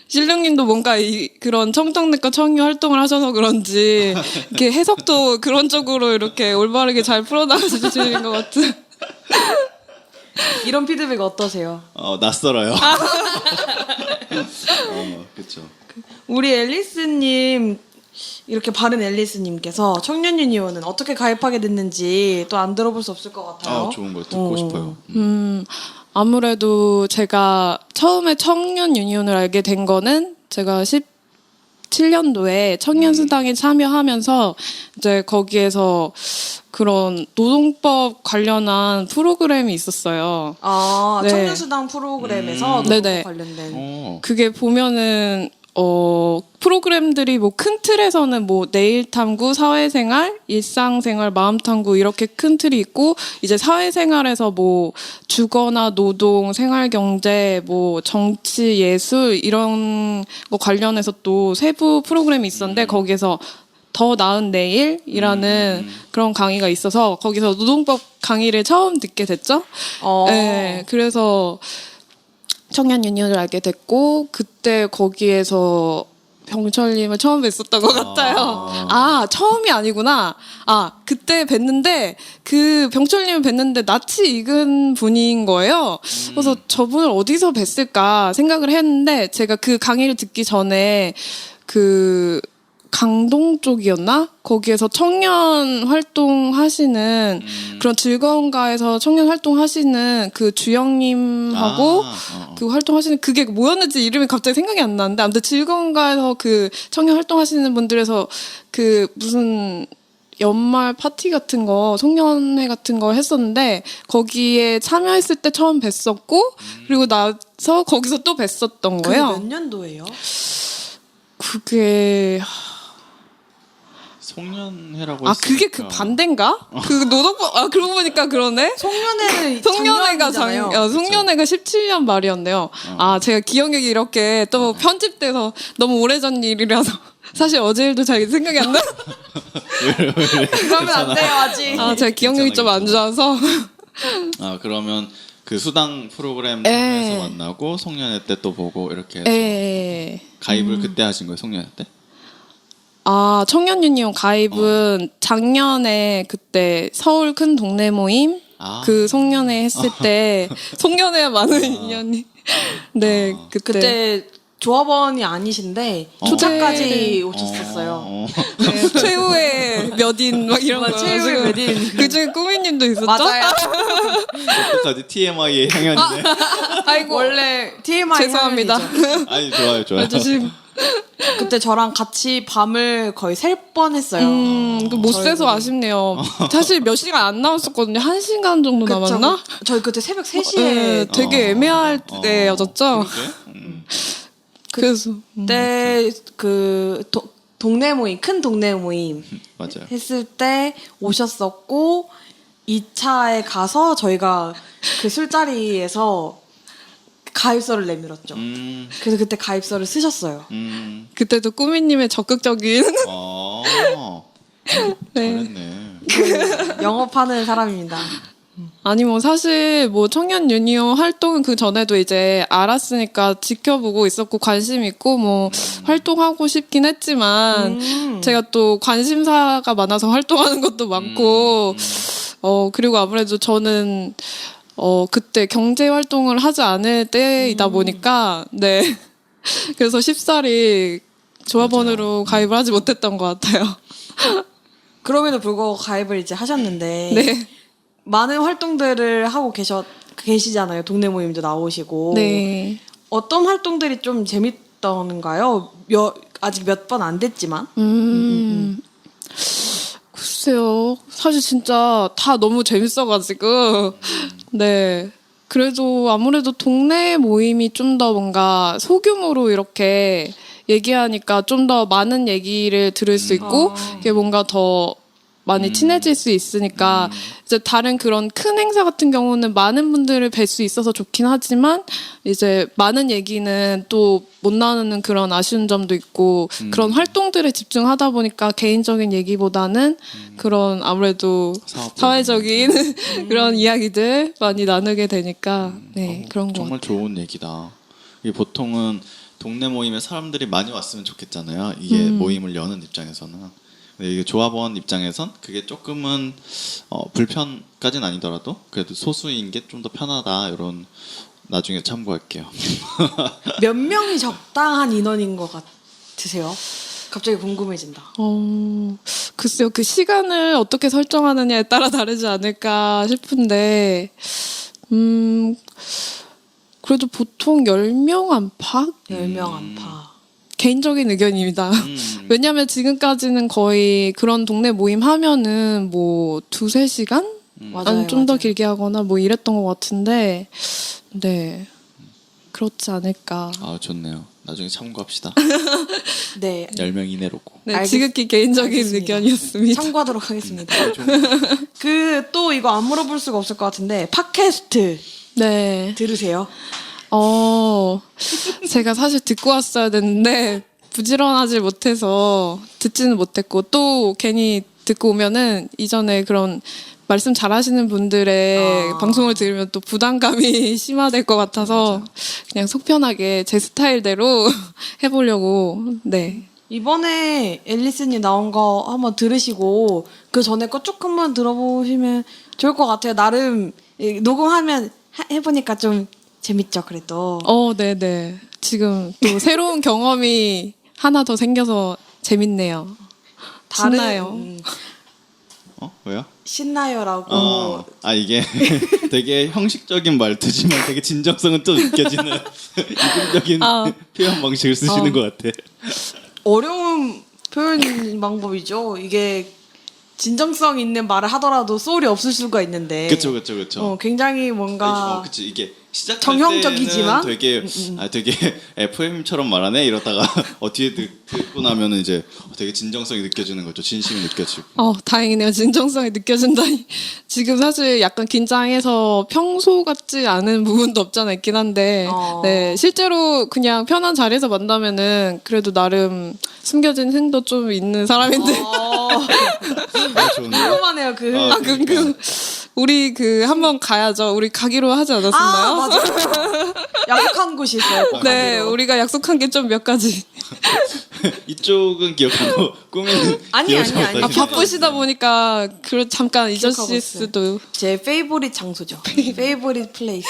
Speaker 6: 실령님도 뭔가 그런 청정넷과 청유 활동을 하셔서 그런지 이렇게 해석도 그런 쪽으로 이렇게 올바르게 잘 풀어나가시는 것 같은.
Speaker 2: 이런 피드백 어떠세요?
Speaker 3: 낯설어요. 그렇죠.
Speaker 2: 우리 앨리스님 이렇게 바른 앨리스님께서 청년 유니온은 어떻게 가입하게 됐는지 또 안 들어볼 수 없을 것 같아요.
Speaker 3: 좋은 거 듣고 싶어요.
Speaker 6: 아무래도 제가 처음에 청년 유니온을 알게 된 거는 제가 17년도에 청년수당에 참여하면서 이제 거기에서 그런 노동법 관련한 프로그램이 있었어요.
Speaker 2: 아,
Speaker 6: 네.
Speaker 2: 청년수당 프로그램에서 노동법
Speaker 6: 네네.
Speaker 2: 관련된.
Speaker 6: 그게 보면은 프로그램들이 뭐 큰 틀에서는 뭐 내일 탐구, 사회생활, 일상생활, 마음탐구 이렇게 큰 틀이 있고 이제 사회생활에서 뭐 주거나 노동, 생활경제, 뭐 정치, 예술 이런 거 관련해서 또 세부 프로그램이 있었는데 거기에서 더 나은 내일이라는 그런 강의가 있어서 거기서 노동법 강의를 처음 듣게 됐죠. 네, 그래서 청년 유니온을 알게 됐고 그때 거기에서 병철님을 처음 뵀었던 것 같아요. 아 처음이 아니구나. 아 그때 뵀는데 그 병철님을 뵀는데 낯이 익은 분인 거예요. 그래서 저분을 어디서 뵀을까 생각을 했는데 제가 그 강의를 듣기 전에 그 강동 쪽이었나? 거기에서 청년 활동하시는 그런 즐거운가에서 청년 활동하시는 그 주영님하고 그 활동하시는 그게 뭐였는지 이름이 갑자기 생각이 안 나는데 아무튼 즐거운가에서 그 청년 활동하시는 분들에서 그 무슨 연말 파티 같은 거 송년회 같은 거 했었는데 거기에 참여했을 때 처음 뵀었고 그리고 나서 거기서 또 뵀었던
Speaker 2: 그게
Speaker 6: 거예요.
Speaker 2: 몇 년도예요?
Speaker 6: 그게
Speaker 3: 송년회라고
Speaker 6: 아 그게 그 반대인가? 그 노동법 아 그러고 보니까 그러네.
Speaker 2: 송년회는
Speaker 6: 송년회가
Speaker 2: 작년이잖아요.
Speaker 6: 송년회가 17년 말이었네요. 아 제가 기억력이 이렇게 또 편집돼서 너무 오래전 일이라서 사실 어제 일도 잘 생각이 안 나.
Speaker 2: 그러면 안 돼요 아직.
Speaker 6: 아 제가 기억력이 좀 안 좋아서.
Speaker 3: 아 그러면 그 수당 프로그램
Speaker 6: 에.
Speaker 3: 통해서 만나고 송년회 때 또 보고 이렇게 해서
Speaker 6: 예.
Speaker 3: 가입을 그때 하신 거예요 송년회 때?
Speaker 6: 아 청년 유니온 가입은 작년에 그때 서울 큰 동네 모임 그 송년회 했을 때 송년회에 많은 인연이 네
Speaker 2: 그때 조합원이 아니신데 초차까지 오셨었어요.
Speaker 6: 네, 최후의 몇인 막 이런 거
Speaker 2: 최후의 몇 인.
Speaker 6: 그중에 꾸미님도 있었죠?
Speaker 2: 맞아요.
Speaker 3: 어떡하지 TMI의 향연이네.
Speaker 6: 아이고
Speaker 2: 원래 TMI
Speaker 6: 죄송합니다.
Speaker 2: 사연이죠.
Speaker 3: 아니 좋아요 좋아요.
Speaker 6: 지금
Speaker 2: 그때 저랑 같이 밤을 거의 셀 뻔했어요.
Speaker 6: 못 세서 아쉽네요. 사실 몇 시간 안 남았었거든요. 1시간 정도
Speaker 2: 그쵸?
Speaker 6: 남았나?
Speaker 2: 저희 그때 새벽 3시에
Speaker 6: 네, 되게 애매할 때였었죠. 그래서
Speaker 2: 그때 그 동네 모임 큰 동네 모임
Speaker 3: 맞아요.
Speaker 2: 했을 때 오셨었고 2차에 가서 저희가 그 술자리에서 가입서를 내밀었죠. 그래서 그때 가입서를 쓰셨어요.
Speaker 6: 그때도 꾸미님의 적극적인 네.
Speaker 3: 잘했네.
Speaker 2: 영업하는 사람입니다.
Speaker 6: 아니 뭐 사실 뭐 청년 유니온 활동은 그 전에도 이제 알았으니까 지켜보고 있었고 관심 있고 뭐 활동하고 싶긴 했지만 제가 또 관심사가 많아서 활동하는 것도 많고 그리고 아무래도 저는 그때 경제 활동을 하지 않을 때이다 보니까 네 그래서 쉽사리 조합원으로 가입을 하지 못했던 것 같아요.
Speaker 2: 그럼에도 불구하고 가입을 이제 하셨는데
Speaker 6: 네.
Speaker 2: 많은 활동들을 하고 계시잖아요. 동네 모임도 나오시고.
Speaker 6: 네.
Speaker 2: 어떤 활동들이 좀 재밌던가요? 아직 몇 번 안 됐지만.
Speaker 6: 글쎄요. 사실 진짜 다 너무 재밌어가지고. 네. 그래도 아무래도 동네 모임이 좀 더 뭔가 소규모로 이렇게 얘기하니까 좀 더 많은 얘기를 들을 수 있고, 이게 뭔가 더 많이 친해질 수 있으니까 이제 다른 그런 큰 행사 같은 경우는 많은 분들을 뵐 수 있어서 좋긴 하지만 이제 많은 얘기는 또 못 나누는 그런 아쉬운 점도 있고 그런 활동들에 집중하다 보니까 개인적인 얘기보다는 그런 아무래도 사회적인 그런 이야기들 많이 나누게 되니까 네 그런 거
Speaker 3: 정말 좋은 얘기다. 이게 보통은 동네 모임에 사람들이 많이 왔으면 좋겠잖아요. 이게 모임을 여는 입장에서는. 근데 이게 조합원 입장에선 그게 조금은 불편까지는 아니더라도 그래도 소수인 게 좀 더 편하다. 이런 나중에 참고할게요.
Speaker 2: 몇 명이 적당한 인원인 것 같으세요? 갑자기 궁금해진다.
Speaker 6: 글쎄요 그 시간을 어떻게 설정하느냐에 따라 다르지 않을까 싶은데 그래도 보통 10명 안팎?
Speaker 2: 10명 안팎.
Speaker 6: 개인적인 의견입니다. 왜냐하면 지금까지는 거의 그런 동네 모임 하면은 뭐 2-3시간?
Speaker 2: 맞아요.
Speaker 6: 좀 더 길게 하거나 뭐 이랬던 것 같은데 네 그렇지 않을까.
Speaker 3: 아 좋네요. 나중에 참고합시다.
Speaker 2: 네.
Speaker 3: 10명 이내로고.
Speaker 6: 네,
Speaker 2: 알겠-
Speaker 6: 지극히 개인적인
Speaker 2: 알겠습니다.
Speaker 6: 의견이었습니다.
Speaker 2: 참고하도록 하겠습니다. 그 또 이거 안 물어볼 수가 없을 것 같은데 팟캐스트
Speaker 6: 네.
Speaker 2: 들으세요?
Speaker 6: 제가 사실 듣고 왔어야 됐는데 부지런하지 못해서 듣지는 못했고 또 괜히 듣고 오면은 이전에 그런 말씀 잘하시는 분들의 방송을 들으면 또 부담감이 심화될 것 같아서 그냥 속편하게 제 스타일대로 해보려고. 네.
Speaker 2: 이번에 앨리스님 나온 거 한번 들으시고 그 전에 거 쭉 한번 들어보시면 좋을 것 같아요. 나름 녹음하면 해보니까 좀 재밌죠, 그래도.
Speaker 6: 네네. 지금 또 새로운 경험이 하나 더 생겨서 재밌네요. 신나요.
Speaker 3: 왜요?
Speaker 2: 신나요라고.
Speaker 3: 이게 되게 형식적인 말투지만 되게 진정성은 또 느껴지는 이중적인 표현 방식을 쓰시는 것 같아.
Speaker 2: 어려운 표현 방법이죠. 이게 진정성 있는 말을 하더라도 소울이 없을 수가 있는데.
Speaker 3: 그쵸.
Speaker 2: 굉장히 뭔가
Speaker 3: 그치. 이게 시작할
Speaker 2: 정형적이지만?
Speaker 3: 때는 되게 FM처럼 말하네 이러다가 뒤에 듣고 나면은 이제 되게 진정성이 느껴지는 거죠. 진심이 느껴지고.
Speaker 6: 다행이네요. 진정성이 느껴진다니. 지금 사실 약간 긴장해서 평소 같지 않은 부분도 없잖아 있긴 한데, 네, 실제로 그냥 편한 자리에서 만나면은 그래도 나름 숨겨진 흥도 좀 있는 사람인데.
Speaker 3: 좋은데요?
Speaker 2: 궁금하네요.
Speaker 6: 우리 한번 가야죠. 우리 가기로 하지 않았었나요?
Speaker 2: 맞아요. 약속한 곳이 있어요. 꼭
Speaker 6: 네,
Speaker 2: 가기로.
Speaker 6: 우리가 약속한 게 좀 몇 가지.
Speaker 3: 이쪽은 기억하고 꿈에는
Speaker 2: 아니.
Speaker 3: 기억하고
Speaker 2: 아,
Speaker 3: 다니시는
Speaker 6: 바쁘시다 보니까 잠깐
Speaker 2: 기억하고
Speaker 6: 잊으실
Speaker 2: 있어요.
Speaker 6: 수도.
Speaker 2: 제 페이보릿 장소죠. 페이보릿 플레이스.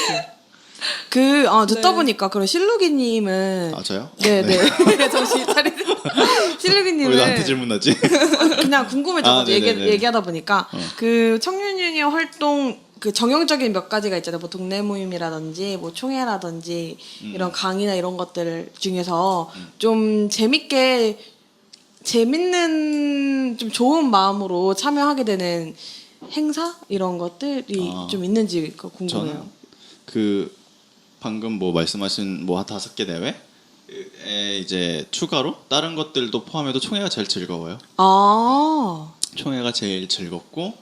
Speaker 2: 듣다 보니까 그런 실루기님은
Speaker 3: 저요?
Speaker 2: 네네. 정신 차리세요.
Speaker 3: 왜
Speaker 2: 실루기님은
Speaker 3: 나한테 질문하지?
Speaker 2: 그냥 궁금해져가지고
Speaker 3: 네네네.
Speaker 2: 얘기하다 보니까 그 청년 유니언 활동 그 정형적인 몇 가지가 있잖아요. 뭐 동네 모임이라든지 뭐 총회라든지 이런 강의나 이런 것들 중에서 좀 재밌는 좀 좋은 마음으로 참여하게 되는 행사 이런 것들이 좀 있는지 궁금해요.
Speaker 3: 저는 방금 말씀하신 5개 대회에 이제 추가로 다른 것들도 포함해도 총회가 제일 즐거워요. 총회가 제일 즐겁고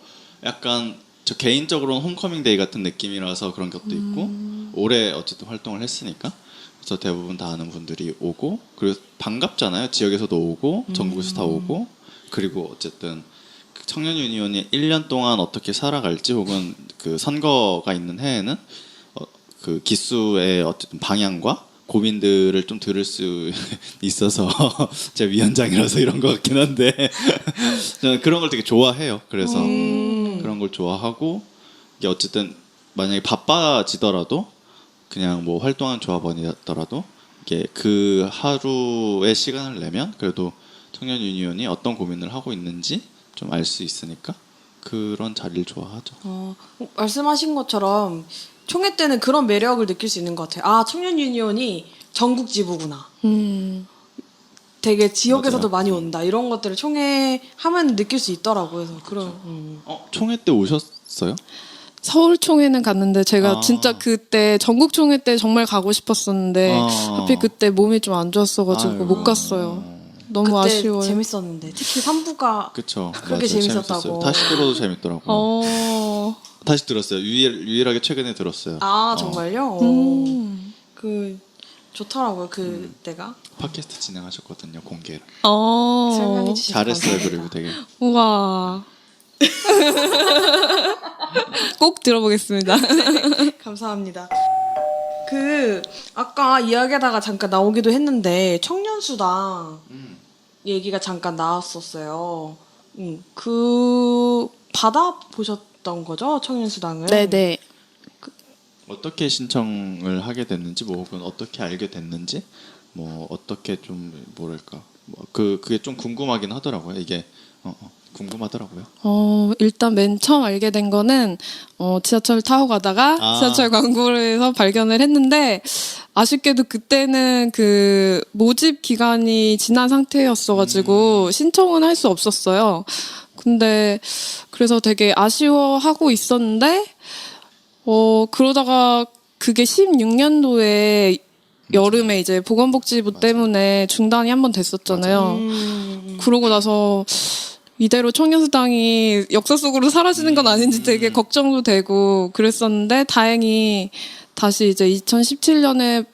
Speaker 3: 약간 저 개인적으로는 홈커밍 데이 같은 느낌이라서 그런 것도 있고 올해 어쨌든 활동을 했으니까 그래서 대부분 다 아는 분들이 오고 그리고 반갑잖아요. 지역에서도 오고 전국에서 다 오고 그리고 어쨌든 그 청년 유니온이 1년 동안 어떻게 살아갈지 혹은 그 선거가 있는 해에는 그 기수의 어쨌든 방향과 고민들을 좀 들을 수 있어서 제가 위원장이라서 이런 것 같긴 한데 저는 그런 걸 되게 좋아해요. 그래서 그런 걸 좋아하고 이게 어쨌든 만약에 바빠지더라도 그냥 활동하는 조합원이더라도 이게 그 하루의 시간을 내면 그래도 청년 유니온이 어떤 고민을 하고 있는지 좀 알 수 있으니까 그런 자리를 좋아하죠.
Speaker 2: 말씀하신 것처럼 총회 때는 그런 매력을 느낄 수 있는 것 같아요. 청년 유니온이 전국 지부구나. 되게 지역에서도
Speaker 3: 맞아요.
Speaker 2: 많이 온다. 이런 것들을 총회 하면 느낄 수 있더라고요. 그래서 그런.
Speaker 3: 총회 때 오셨어요?
Speaker 6: 서울 총회는 갔는데 제가 진짜 그때 전국 총회 때 정말 가고 싶었었는데 하필 그때 몸이 좀 안 좋았어가지고
Speaker 3: 아이고.
Speaker 6: 못 갔어요. 너무
Speaker 2: 그때
Speaker 6: 아쉬워요.
Speaker 2: 재밌었는데 특히 3부가
Speaker 3: 그쵸.
Speaker 2: 그렇게
Speaker 3: 맞아요.
Speaker 2: 재밌었다고.
Speaker 3: 재밌었어요. 다시 들어도 재밌더라고요. 다시 들었어요. 유일하게 최근에 들었어요.
Speaker 2: 정말요? 좋더라고요. 그때가.
Speaker 3: 팟캐스트 진행하셨거든요. 공개를.
Speaker 2: 설명해 주셔서
Speaker 3: 잘했어요.
Speaker 2: 감사합니다.
Speaker 3: 그리고 되게.
Speaker 6: 우와. 꼭 들어보겠습니다.
Speaker 2: 감사합니다. 아까 이야기하다가 잠깐 나오기도 했는데 청년수당 얘기가 잠깐 나왔었어요. 받아보셨던 거죠? 청년수당을?
Speaker 6: 네네.
Speaker 3: 어떻게 신청을 하게 됐는지 혹은 어떻게 알게 됐는지 어떻게 좀 뭐랄까 그게 좀 궁금하긴 하더라고요. 이게 궁금하더라고요.
Speaker 6: 일단 맨 처음 알게 된 거는 지하철 타고 가다가 지하철 광고에서 발견을 했는데 아쉽게도 그때는 그 모집 기간이 지난 상태였어가지고 신청은 할 수 없었어요. 근데 그래서 되게 아쉬워하고 있었는데 그러다가 그게 16년도에 여름에 이제 보건복지부 때문에 중단이 한 번 됐었잖아요. 그러고 나서 이대로 청년수당이 역사 속으로 사라지는 건 아닌지 되게 걱정도 되고 그랬었는데 다행히 다시 이제 2017년에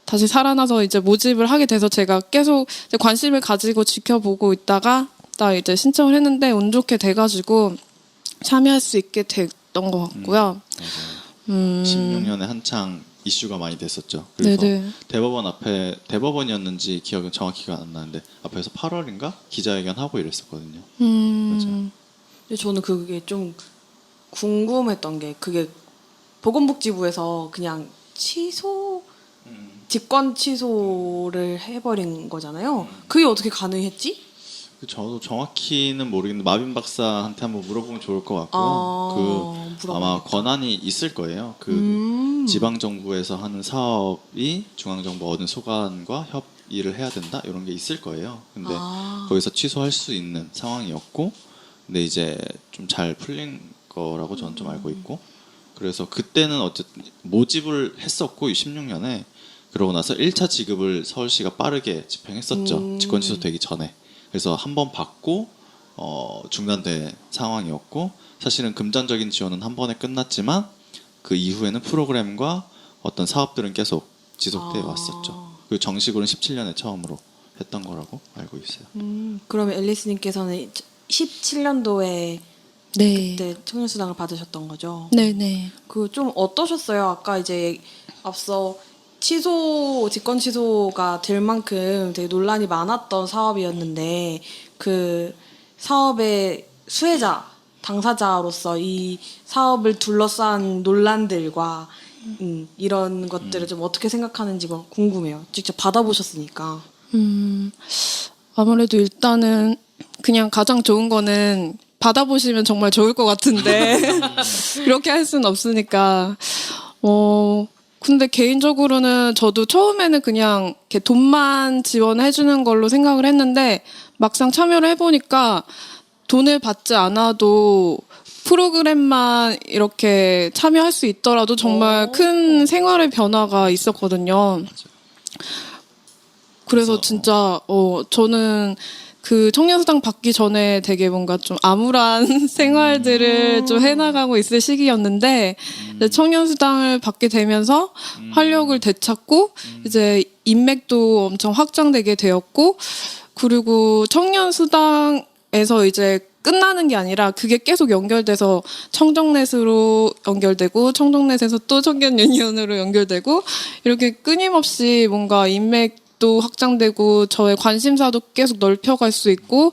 Speaker 6: 다시 살아나서 이제 모집을 하게 돼서 제가 계속 이제 관심을 가지고 지켜보고 있다가 나 이제 신청을 했는데 운 좋게 돼가지고 참여할 수 있게 됐던 것 같고요.
Speaker 3: 16년에 한창 이슈가 많이 됐었죠. 그래서
Speaker 6: 네네.
Speaker 3: 대법원이었는지 기억은 정확히가 안 나는데 앞에서 8월인가 기자회견 하고 이랬었거든요.
Speaker 2: 근데 저는 그게 좀 궁금했던 게 그게 보건복지부에서 그냥 직권 취소를 해버린 거잖아요. 그게 어떻게 가능했지?
Speaker 3: 저도 정확히는 모르겠는데 마빈 박사한테 한번 물어보면 좋을 것 같고요. 아마 권한이 있을 거예요. 지방 정부에서 하는 사업이 중앙 정부 어느 소관과 협의를 해야 된다 이런 게 있을 거예요. 근데 거기서 취소할 수 있는 상황이었고, 근데 이제 좀 잘 풀린 거라고 저는 좀 알고 있고, 그래서 그때는 어쨌든 모집을 했었고 16년에 그러고 나서 1차 지급을 서울시가 빠르게 집행했었죠. 직권 취소되기 전에. 그래서 한 번 받고 중단된 상황이었고, 사실은 금전적인 지원은 한 번에 끝났지만 그 이후에는 프로그램과 어떤 사업들은 계속 지속돼 왔었죠. 그 정식으로는 17년에 처음으로 했던 거라고 알고 있어요.
Speaker 2: 그러면 앨리스님께서는 17년도에
Speaker 6: 네.
Speaker 2: 그때 청년수당을 받으셨던 거죠?
Speaker 6: 네네.
Speaker 2: 그 좀 어떠셨어요? 아까 이제 앞서 직권 취소가 될 만큼 되게 논란이 많았던 사업이었는데 그 사업의 수혜자, 당사자로서 이 사업을 둘러싼 논란들과 이런 것들을 좀 어떻게 생각하는지가 궁금해요. 직접 받아보셨으니까.
Speaker 6: 아무래도 일단은 그냥 가장 좋은 거는 받아보시면 정말 좋을 것 같은데 그렇게 할 수는 없으니까 근데 개인적으로는 저도 처음에는 그냥 이렇게 돈만 지원해 주는 걸로 생각을 했는데 막상 참여를 해보니까 돈을 받지 않아도 프로그램만 이렇게 참여할 수 있더라도 정말 큰 생활의 변화가 있었거든요. 그래서 진짜 저는 그 청년수당 받기 전에 되게 뭔가 좀 암울한 생활들을 좀 해나가고 있을 시기였는데 이제 청년수당을 받게 되면서 활력을 되찾고 이제 인맥도 엄청 확장되게 되었고, 그리고 청년수당에서 이제 끝나는 게 아니라 그게 계속 연결돼서 청정넷으로 연결되고 청정넷에서 또 청년 유니온으로 연결되고 이렇게 끊임없이 뭔가 인맥도 확장되고 저의 관심사도 계속 넓혀갈 수 있고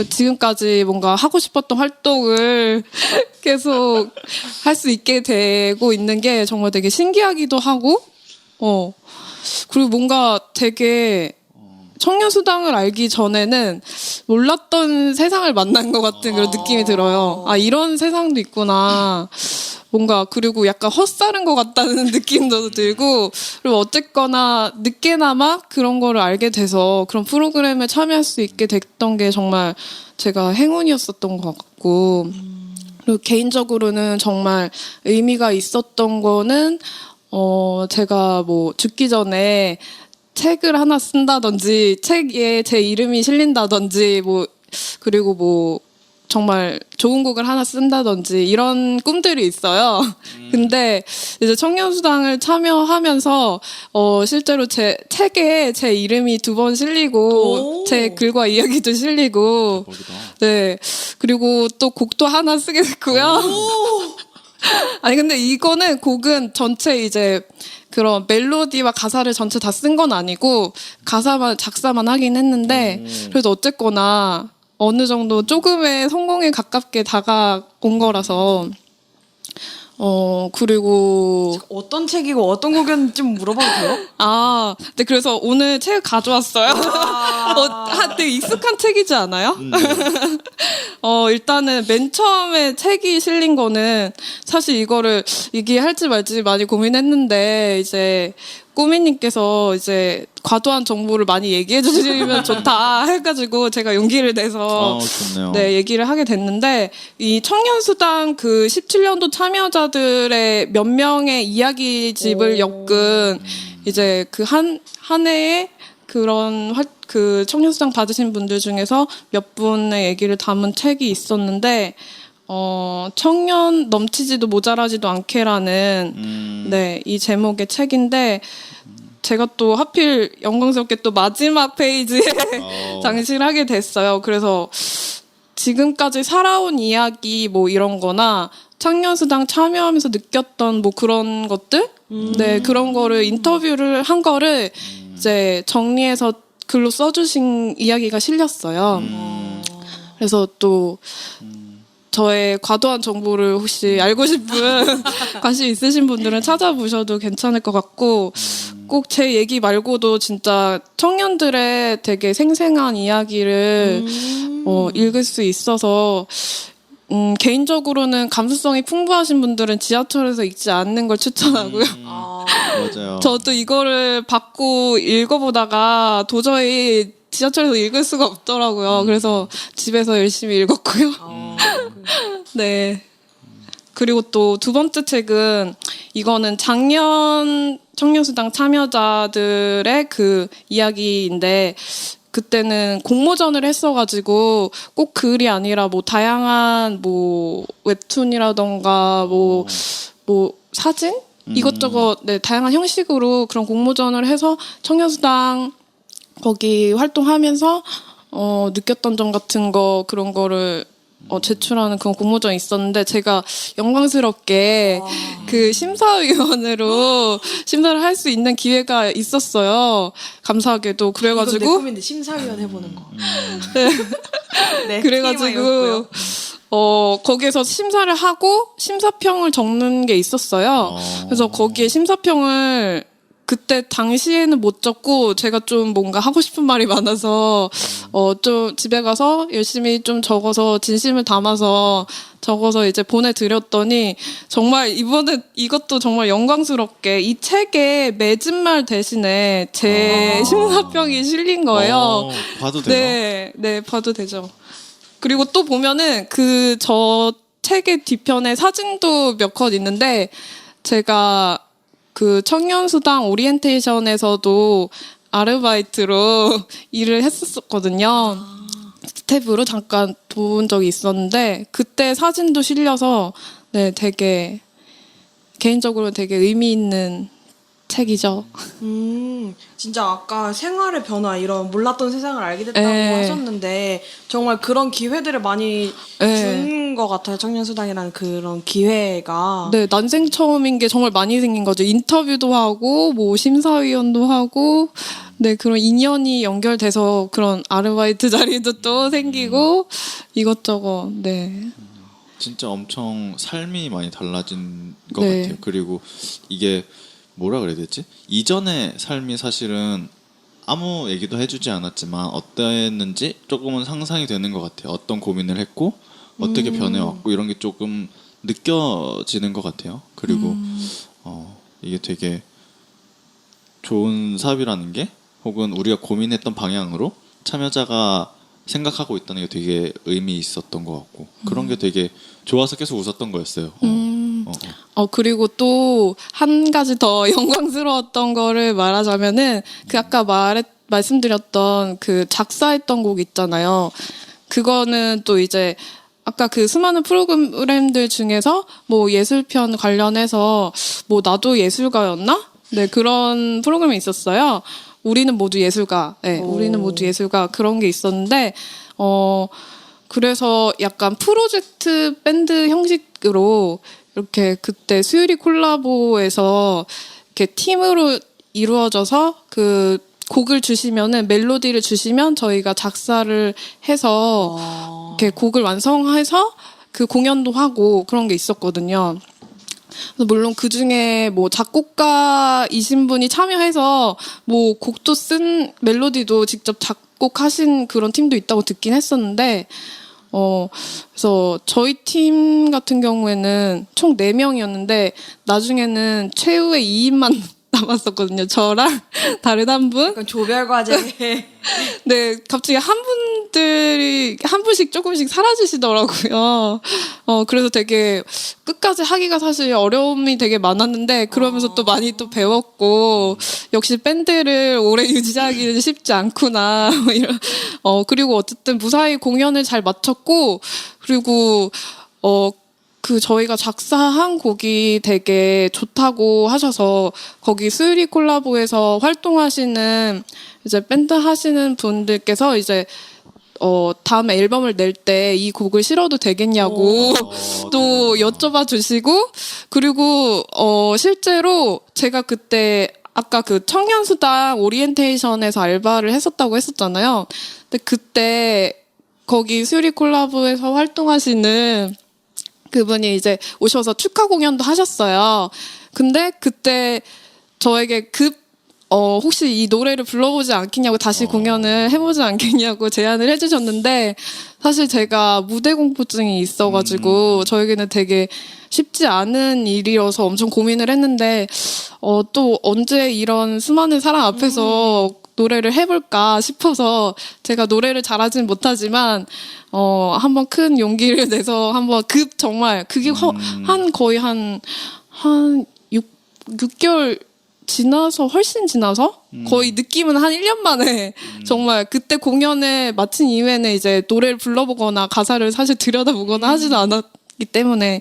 Speaker 6: 지금까지 뭔가 하고 싶었던 활동을 계속 할 수 있게 되고 있는 게 정말 되게 신기하기도 하고 그리고 뭔가 되게 청년수당을 알기 전에는 몰랐던 세상을 만난 것 같은 그런 느낌이 들어요. 아, 이런 세상도 있구나. 뭔가 그리고 약간 헛살은 것 같다는 느낌도 들고, 그리고 어쨌거나 늦게나마 그런 거를 알게 돼서 그런 프로그램에 참여할 수 있게 됐던 게 정말 제가 행운이었었던 것 같고, 그리고 개인적으로는 정말 의미가 있었던 거는 제가 뭐 죽기 전에 책을 하나 쓴다든지 책에 제 이름이 실린다든지 그리고 뭐 정말 좋은 곡을 하나 쓴다든지 이런 꿈들이 있어요. 근데 이제 청년수당을 참여하면서 실제로 제 책에 제 이름이 2번 실리고 제 글과 이야기도 실리고 네, 그리고 또 곡도 하나 쓰게 됐고요. 아니 근데 이거는 곡은 전체 이제 그런 멜로디와 가사를 전체 다 쓴 건 아니고 작사만 하긴 했는데 그래도 어쨌거나 어느 정도 조금의 성공에 가깝게 다가온 거라서 그리고
Speaker 2: 어떤 책이고 어떤 곡이었는지 좀 물어봐도 돼요?
Speaker 6: 네, 그래서 오늘 책 가져왔어요. 되게 익숙한 책이지 않아요? 일단은 맨 처음에 책이 실린 거는 사실 이거를 얘기할지 말지 많이 고민했는데 이제 꾸미님께서 이제 과도한 정보를 많이 얘기해 주시면 좋다 해가지고 제가 용기를 내서
Speaker 3: 좋네요.
Speaker 6: 네, 얘기를 하게 됐는데 이 청년수당 그 17년도 참여자들의 몇 명의 이야기집을 엮은 이제 그 한 해에 그런 그 청년수당 받으신 분들 중에서 몇 분의 얘기를 담은 책이 있었는데 청년 넘치지도 모자라지도 않게라는 네, 이 제목의 책인데 제가 또 하필 영광스럽게 또 마지막 페이지에 장식을 하게 됐어요. 그래서 지금까지 살아온 이야기 뭐 이런 거나 청년수당 참여하면서 느꼈던 뭐 그런 것들? 네, 그런 거를 인터뷰를 한 거를 이제 정리해서 글로 써주신 이야기가 실렸어요. 그래서 또 저의 과도한 정보를 혹시 알고 싶은 관심 있으신 분들은 찾아보셔도 괜찮을 것 같고 꼭 제 얘기 말고도 진짜 청년들의 되게 생생한 이야기를 읽을 수 있어서 개인적으로는 감수성이 풍부하신 분들은 지하철에서 읽지 않는 걸 추천하고요.
Speaker 3: 맞아요.
Speaker 6: 저도 이거를 받고 읽어보다가 도저히 지하철에서 읽을 수가 없더라고요. 그래서 집에서 열심히 읽었고요. 네. 그리고 또 두 번째 책은 이거는 작년 청년수당 참여자들의 그 이야기인데 그때는 공모전을 했어가지고 꼭 글이 아니라 뭐 다양한 뭐 웹툰이라던가 뭐 사진 이것저것 네 다양한 형식으로 그런 공모전을 해서 청년수당 거기 활동하면서 느꼈던 점 같은 거 그런 거를 제출하는 그런 공모전이 있었는데 제가 영광스럽게 그 심사위원으로 심사를 할 수 있는 기회가 있었어요. 감사하게도 그래가지고
Speaker 2: 이건 내 꿈인데 심사위원 해보는 거. 네,
Speaker 6: 그래가지고 거기에서 심사를 하고 심사평을 적는 게 있었어요. 그래서 거기에 심사평을 그때 당시에는 못 적고 제가 좀 뭔가 하고 싶은 말이 많아서 좀 집에 가서 열심히 좀 적어서 진심을 담아서 적어서 이제 보내드렸더니 정말 이번에 이것도 정말 영광스럽게 이 책에 맺은 말 대신에 제 심사평이 실린 거예요.
Speaker 3: 봐도 돼요?
Speaker 6: 네, 네, 봐도 되죠. 그리고 또 보면은 그 저 책의 뒤편에 사진도 몇 컷 있는데 제가 그 청년수당 오리엔테이션에서도 아르바이트로 일을 했었거든요. 스텝으로 잠깐 본 적이 있었는데 그때 사진도 실려서 네 되게 개인적으로 되게 의미 있는 책이죠.
Speaker 2: 진짜 아까 생활의 변화 이런 몰랐던 세상을 알게 됐다고
Speaker 6: 네.
Speaker 2: 하셨는데 정말 그런 기회들을 많이
Speaker 6: 네.
Speaker 2: 준 것 같아요. 청년수당이라는 그런 기회가.
Speaker 6: 네, 난생 처음인 게 정말 많이 생긴 거죠. 인터뷰도 하고, 뭐, 심사위원도 하고, 네, 그런 인연이 연결돼서 그런 아르바이트 자리도 또 생기고, 이것저것, 네.
Speaker 3: 진짜 엄청 삶이 많이 달라진 것
Speaker 6: 네.
Speaker 3: 같아요. 그리고 이게 뭐라 그래야 되지? 이전의 삶이 사실은 아무 얘기도 해주지 않았지만 어땠는지 조금은 상상이 되는 것 같아요. 어떤 고민을 했고 어떻게 변해왔고 이런 게 조금 느껴지는 것 같아요. 그리고 이게 되게 좋은 사업이라는 게 혹은 우리가 고민했던 방향으로 참여자가 생각하고 있다는 게 되게 의미 있었던 것 같고 그런 게 되게 좋아서 계속 웃었던 거였어요.
Speaker 6: 그리고 또 한 가지 더 영광스러웠던 거를 말하자면은 그 아까 말씀드렸던 그 작사했던 곡 있잖아요. 그거는 또 이제 아까 그 수많은 프로그램들 중에서 뭐 예술편 관련해서 뭐 나도 예술가였나? 네, 그런 프로그램이 있었어요. 우리는 모두 예술가. 네, 우리는 모두 예술가. 그런 게 있었는데, 그래서 약간 프로젝트 밴드 형식으로 이렇게 그때 수유리 콜라보에서 이렇게 팀으로 이루어져서 그 곡을 주시면은 멜로디를 주시면 저희가 작사를 해서 이렇게 곡을 완성해서 그 공연도 하고 그런 게 있었거든요. 그래서 물론 그 중에 뭐 작곡가이신 분이 참여해서 뭐 곡도 쓴 멜로디도 직접 작곡하신 그런 팀도 있다고 듣긴 했었는데, 그래서 저희 팀 같은 경우에는 총 4명이었는데 나중에는 최후의 2인만 남았었거든요. 저랑 다른 한 분.
Speaker 2: 약간 조별 과제.
Speaker 6: 네, 갑자기 한 분씩 조금씩 사라지시더라고요. 그래서 되게 끝까지 하기가 사실 어려움이 되게 많았는데, 그러면서 또 많이 또 배웠고, 역시 밴드를 오래 유지하기는 쉽지 않구나. 뭐 이런, 그리고 어쨌든 무사히 공연을 잘 마쳤고, 그리고, 저희가 작사한 곡이 되게 좋다고 하셔서 거기 수유리 콜라보에서 활동하시는 이제 밴드 하시는 분들께서 이제 다음 앨범을 낼 때 이 곡을 실어도 되겠냐고 또 여쭤봐 주시고, 그리고 실제로 제가 그때 아까 그 청년수당 오리엔테이션에서 알바를 했었다고 했었잖아요. 근데 그때 거기 수유리 콜라보에서 활동하시는 그분이 이제 오셔서 축하 공연도 하셨어요. 근데 그때 저에게 혹시 이 노래를 불러보지 않겠냐고, 다시 공연을 해보지 않겠냐고 제안을 해주셨는데, 사실 제가 무대 공포증이 있어가지고 저에게는 되게 쉽지 않은 일이어서 엄청 고민을 했는데, 또 언제 이런 수많은 사람 앞에서 노래를 해볼까 싶어서 제가 노래를 잘하진 못하지만 한번 큰 용기를 내서 한번 정말 그게 거의 한 6개월 지나서, 훨씬 지나서 거의 느낌은 한 1년 만에 정말 그때 공연을 마친 이후에는 이제 노래를 불러보거나 가사를 사실 들여다보거나 하지도 않았기 때문에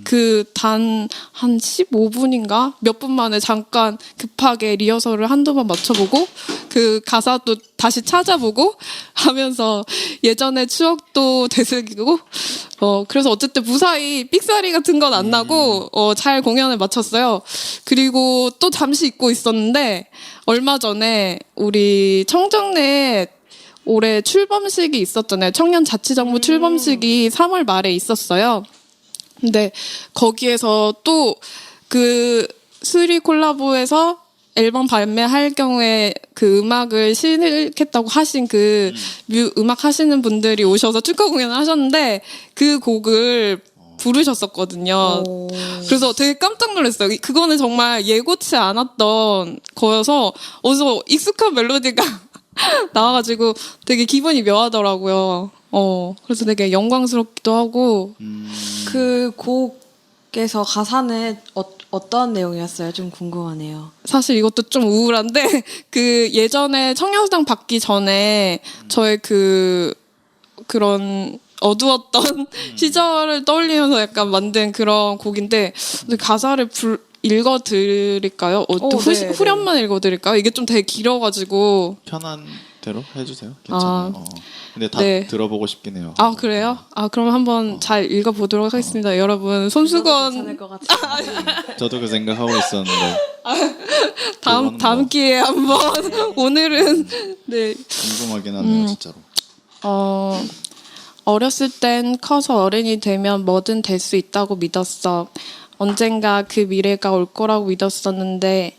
Speaker 6: 그 단 한 15분인가 몇 분 만에 잠깐 급하게 리허설을 한두 번 맞춰보고 그 가사도 다시 찾아보고 하면서 예전의 추억도 되새기고 그래서 어쨌든 무사히 삑사리 같은 건 안 나고 잘 공연을 마쳤어요. 그리고 또 잠시 잊고 있었는데, 얼마 전에 우리 청정리에 올해 출범식이 있었잖아요. 청년자치정부 출범식이 3월 말에 있었어요. 근데 거기에서 또 그 수리 콜라보에서 앨범 발매할 경우에 그 음악을 실겠다고 하신 그 음악 하시는 분들이 오셔서 축하 공연을 하셨는데 그 곡을 부르셨었거든요. 그래서 되게 깜짝 놀랐어요. 그거는 정말 예고치 않았던 거여서 어디서 익숙한 멜로디가 나와가지고 되게 기분이 묘하더라고요. 그래서 되게 영광스럽기도 하고.
Speaker 2: 그 곡에서 가사는 어떤 내용이었어요? 좀 궁금하네요.
Speaker 6: 사실 이것도 좀 우울한데, 그 예전에 청년수당 받기 전에 저의 그런 어두웠던 시절을 떠올리면서 약간 만든 그런 곡인데, 근데 가사를 읽어드릴까요?
Speaker 2: 네,
Speaker 6: 후렴만 읽어드릴까요? 이게 좀 되게 길어가지고.
Speaker 3: 편한 대로 해주세요. 괜찮아요. 근데 다
Speaker 6: 네.
Speaker 3: 들어보고 싶긴 해요.
Speaker 6: 아, 그래요? 그럼 한번 잘 읽어보도록 하겠습니다. 여러분, 손수건
Speaker 2: 괜찮을 것 같아요.
Speaker 3: 저도 그 생각하고 있었는데
Speaker 6: 다음 기회에 한번 오늘은 네.
Speaker 3: 궁금하긴 하네요, 진짜로.
Speaker 6: 어렸을 땐 커서 어른이 되면 뭐든 될 수 있다고 믿었어. 언젠가 그 미래가 올 거라고 믿었었는데,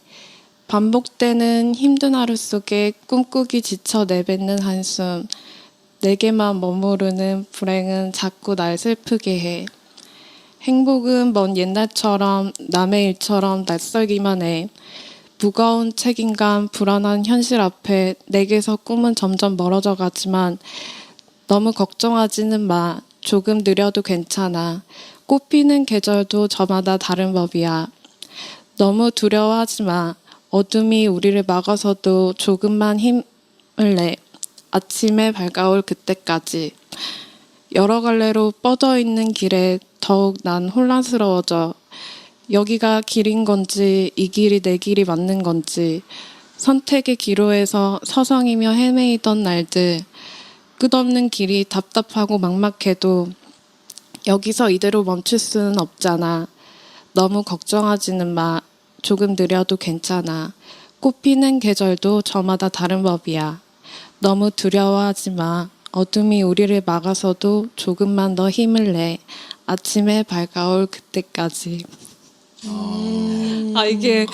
Speaker 6: 반복되는 힘든 하루 속에 꿈꾸기 지쳐 내뱉는 한숨, 내게만 머무르는 불행은 자꾸 날 슬프게 해. 행복은 먼 옛날처럼 남의 일처럼 낯설기만 해. 무거운 책임감, 불안한 현실 앞에 내게서 꿈은 점점 멀어져 가지만 너무 걱정하지는 마. 조금 느려도 괜찮아. 꽃피는 계절도 저마다 다른 법이야. 너무 두려워하지 마. 어둠이 우리를 막아서도 조금만 힘을 내. 아침에 밝아올 그때까지. 여러 갈래로 뻗어 있는 길에 더욱 난 혼란스러워져. 여기가 길인 건지 이 길이 내 길이 맞는 건지. 선택의 기로에서 서성이며 헤매이던 날들. 끝없는 길이 답답하고 막막해도 여기서 이대로 멈출 수는 없잖아. 너무 걱정하지는 마. 조금 느려도 괜찮아. 꽃피는 계절도 저마다 다른 법이야. 너무 두려워하지 마. 어둠이 우리를 막아서도 조금만 더 힘을 내. 아침에 밝아올 그때까지. 이게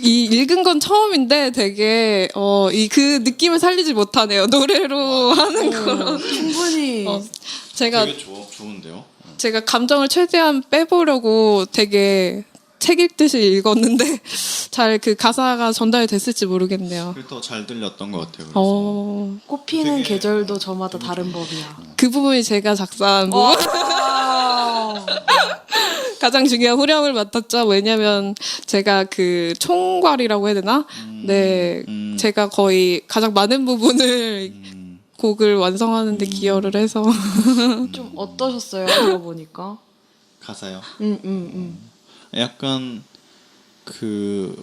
Speaker 6: 읽은 건 처음인데 되게 그 느낌을 살리지 못하네요. 노래로 하는 거랑
Speaker 2: 충분히
Speaker 6: 제가
Speaker 3: 되게 좋은데요?
Speaker 6: 제가 감정을 최대한 빼보려고 되게 책 읽듯이 읽었는데 잘 그 가사가 전달이 됐을지 모르겠네요.
Speaker 3: 더 잘 들렸던 것 같아요. 그래서.
Speaker 2: 꽃피는 계절도 저마다 다른 법이야.
Speaker 6: 그 부분이 제가 작사한 부분. 가장 중요한 후렴을 맡았죠. 왜냐면 제가 그 총괄이라고 해야 되나? 네, 제가 거의 가장 많은 부분을 곡을 완성하는데 기여를 해서.
Speaker 2: 좀 어떠셨어요? 들어보니까.
Speaker 3: 가사요?
Speaker 2: 음.
Speaker 3: 약간 그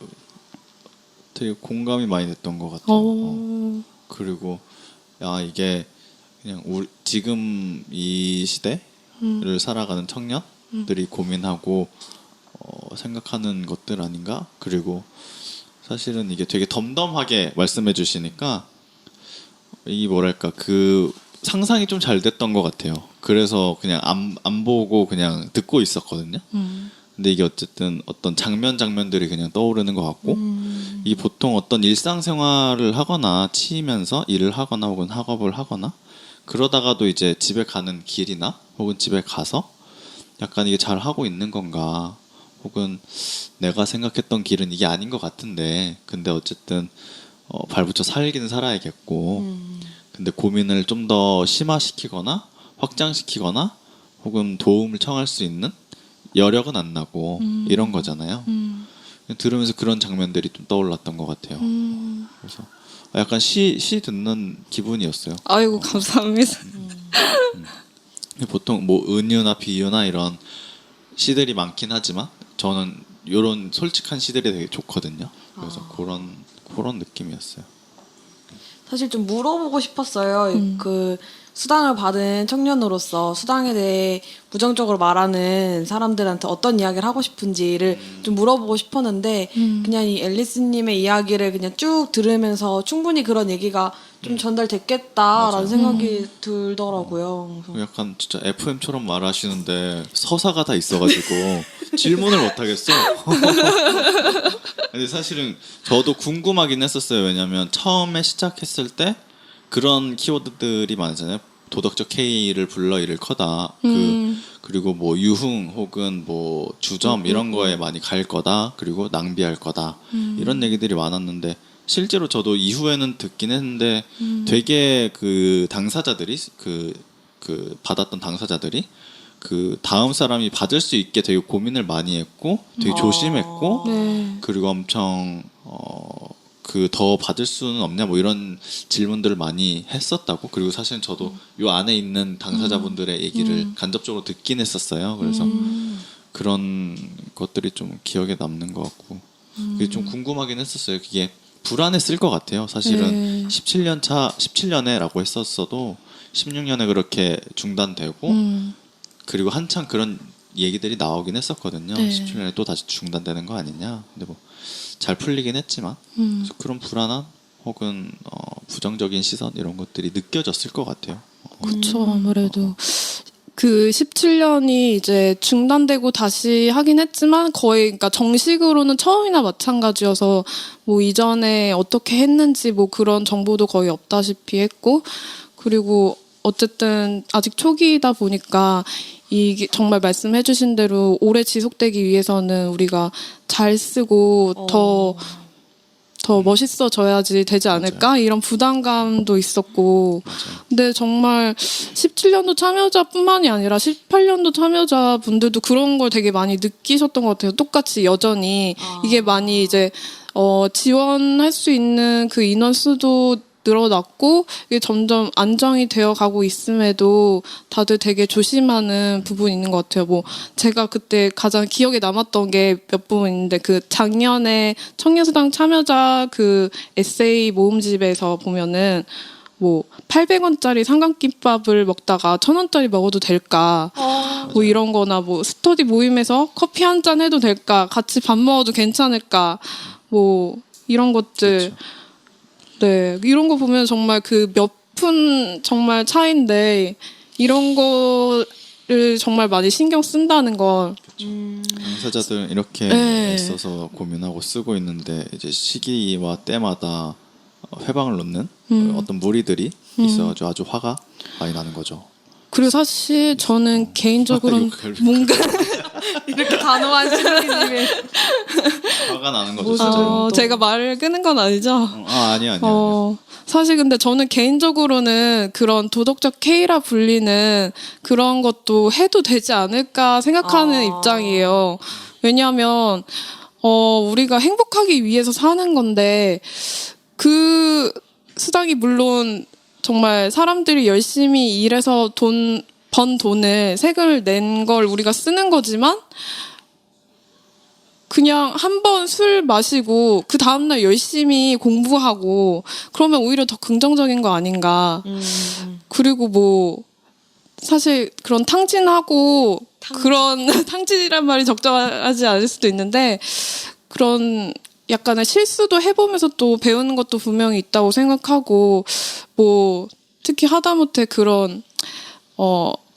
Speaker 3: 되게 공감이 많이 됐던 것 같아요. 그리고 야 이게 그냥 우리 지금 이 시대를 살아가는 청년들이 고민하고 생각하는 것들 아닌가? 그리고 사실은 이게 되게 덤덤하게 말씀해 주시니까 이 뭐랄까 그 상상이 좀 잘 됐던 것 같아요. 그래서 그냥 안 보고 그냥 듣고 있었거든요. 근데 이게 어쨌든 어떤 장면들이 그냥 떠오르는 것 같고 이 보통 어떤 일상생활을 하거나 치이면서 일을 하거나 혹은 학업을 하거나 그러다가도 이제 집에 가는 길이나 혹은 집에 가서 약간 이게 잘 하고 있는 건가 혹은 내가 생각했던 길은 이게 아닌 것 같은데 근데 어쨌든 발붙여 살기는 살아야겠고 근데 고민을 좀 더 심화시키거나 확장시키거나 혹은 도움을 청할 수 있는 여력은 안 나고 이런 거잖아요. 들으면서 그런 장면들이 좀 떠올랐던 것 같아요. 그래서 약간 시 듣는 기분이었어요.
Speaker 6: 아이고 감사합니다.
Speaker 3: 보통 뭐 은유나 비유나 이런 시들이 많긴 하지만 저는 이런 솔직한 시들이 되게 좋거든요. 그래서 그런 느낌이었어요.
Speaker 2: 사실 좀 물어보고 싶었어요. 그 수당을 받은 청년으로서 수당에 대해 부정적으로 말하는 사람들한테 어떤 이야기를 하고 싶은지를 좀 물어보고 싶었는데 그냥 이 앨리스님의 이야기를 그냥 쭉 들으면서 충분히 그런 얘기가 좀 전달됐겠다라는
Speaker 3: 맞아요.
Speaker 2: 생각이 들더라고요. 그래서
Speaker 3: 약간 진짜 FM처럼 말하시는데 서사가 다 있어가지고 질문을 못 하겠어. 근데 사실은 저도 궁금하긴 했었어요. 왜냐면 처음에 시작했을 때 그런 키워드들이 많잖아요. 도덕적 K를 불러 이를 커다. 그리고 뭐 유흥 혹은 뭐 주점 이런 거에 많이 갈 거다. 그리고 낭비할 거다. 이런 얘기들이 많았는데 실제로 저도 이후에는 듣긴 했는데 되게 그 당사자들이 그 받았던 당사자들이 그 다음 사람이 받을 수 있게 되게 고민을 많이 했고 되게 조심했고
Speaker 6: 네.
Speaker 3: 그리고 엄청 그 더 받을 수는 없냐 뭐 이런 질문들을 많이 했었다고. 그리고 사실 저도 요 안에 있는 당사자분들의 얘기를 간접적으로 듣긴 했었어요. 그래서 그런 것들이 좀 기억에 남는 것 같고 그게 좀 궁금하긴 했었어요. 그게 불안했을 것 같아요. 사실은
Speaker 6: 네.
Speaker 3: 17년에라고 했었어도 16년에 그렇게 중단되고 그리고 한창 그런 얘기들이 나오긴 했었거든요.
Speaker 6: 네.
Speaker 3: 17년에 또 다시 중단되는 거 아니냐. 근데 뭐 잘 풀리긴 했지만 그래서 그런 불안한 혹은 부정적인 시선 이런 것들이 느껴졌을 것 같아요.
Speaker 6: 그렇죠. 아무래도 그 17년이 이제 중단되고 다시 하긴 했지만 거의 그러니까 정식으로는 처음이나 마찬가지여서 뭐 이전에 어떻게 했는지 뭐 그런 정보도 거의 없다시피 했고 그리고 어쨌든 아직 초기이다 보니까 이게 정말 말씀해주신 대로 오래 지속되기 위해서는 우리가 잘 쓰고 더 멋있어져야지 되지 않을까 이런 부담감도 있었고 근데 정말 17년도 참여자뿐만이 아니라 18년도 참여자분들도 그런 걸 되게 많이 느끼셨던 것 같아요. 똑같이 여전히 이게 많이 이제 지원할 수 있는 그 인원수도 늘어났고 이게 점점 안정이 되어 가고 있음에도 다들 되게 조심하는 부분이 있는 것 같아요. 뭐 제가 그때 가장 기억에 남았던 게 몇 부분 있는데 그 작년에 청년수당 참여자 그 에세이 모음집에서 보면은 뭐 800원짜리 삼각김밥을 먹다가 1000원짜리 먹어도 될까? 뭐 이런 거나 뭐 스터디 모임에서 커피 한 잔 해도 될까? 같이 밥 먹어도 괜찮을까? 뭐 이런 것들
Speaker 3: 그쵸.
Speaker 6: 네, 이런 거 보면 정말 그 몇 푼 정말 차이인데 이런 거를 정말 많이 신경 쓴다는 걸.
Speaker 3: 당사자들은 이렇게
Speaker 6: 네.
Speaker 3: 애써서 고민하고 쓰고 있는데 이제 시기와 때마다 회방을 놓는 어떤 무리들이 있어가지고 아주 화가 많이 나는 거죠.
Speaker 6: 그리고 사실 저는 개인적으로는 뭔가
Speaker 2: 이렇게 단호한 실루기님이
Speaker 3: 화가 나는 거죠, 진짜로.
Speaker 6: 제가 말을 끄는 건 아니죠.
Speaker 3: 아니야.
Speaker 6: 사실 근데 저는 개인적으로는 그런 도덕적 K라 불리는 그런 것도 해도 되지 않을까 생각하는 입장이에요. 왜냐하면 우리가 행복하기 위해서 사는 건데 그 수당이 물론 정말 사람들이 열심히 일해서 번 돈을 세금을 낸 걸 우리가 쓰는 거지만 그냥 한 번 술 마시고 그 다음날 열심히 공부하고 그러면 오히려 더 긍정적인 거 아닌가. 그리고 뭐 사실 그런 탕진하고 그런 탕진이란 말이 적절하지 않을 수도 있는데 그런 약간의 실수도 해보면서 또 배우는 것도 분명히 있다고 생각하고 뭐 특히 하다못해 그런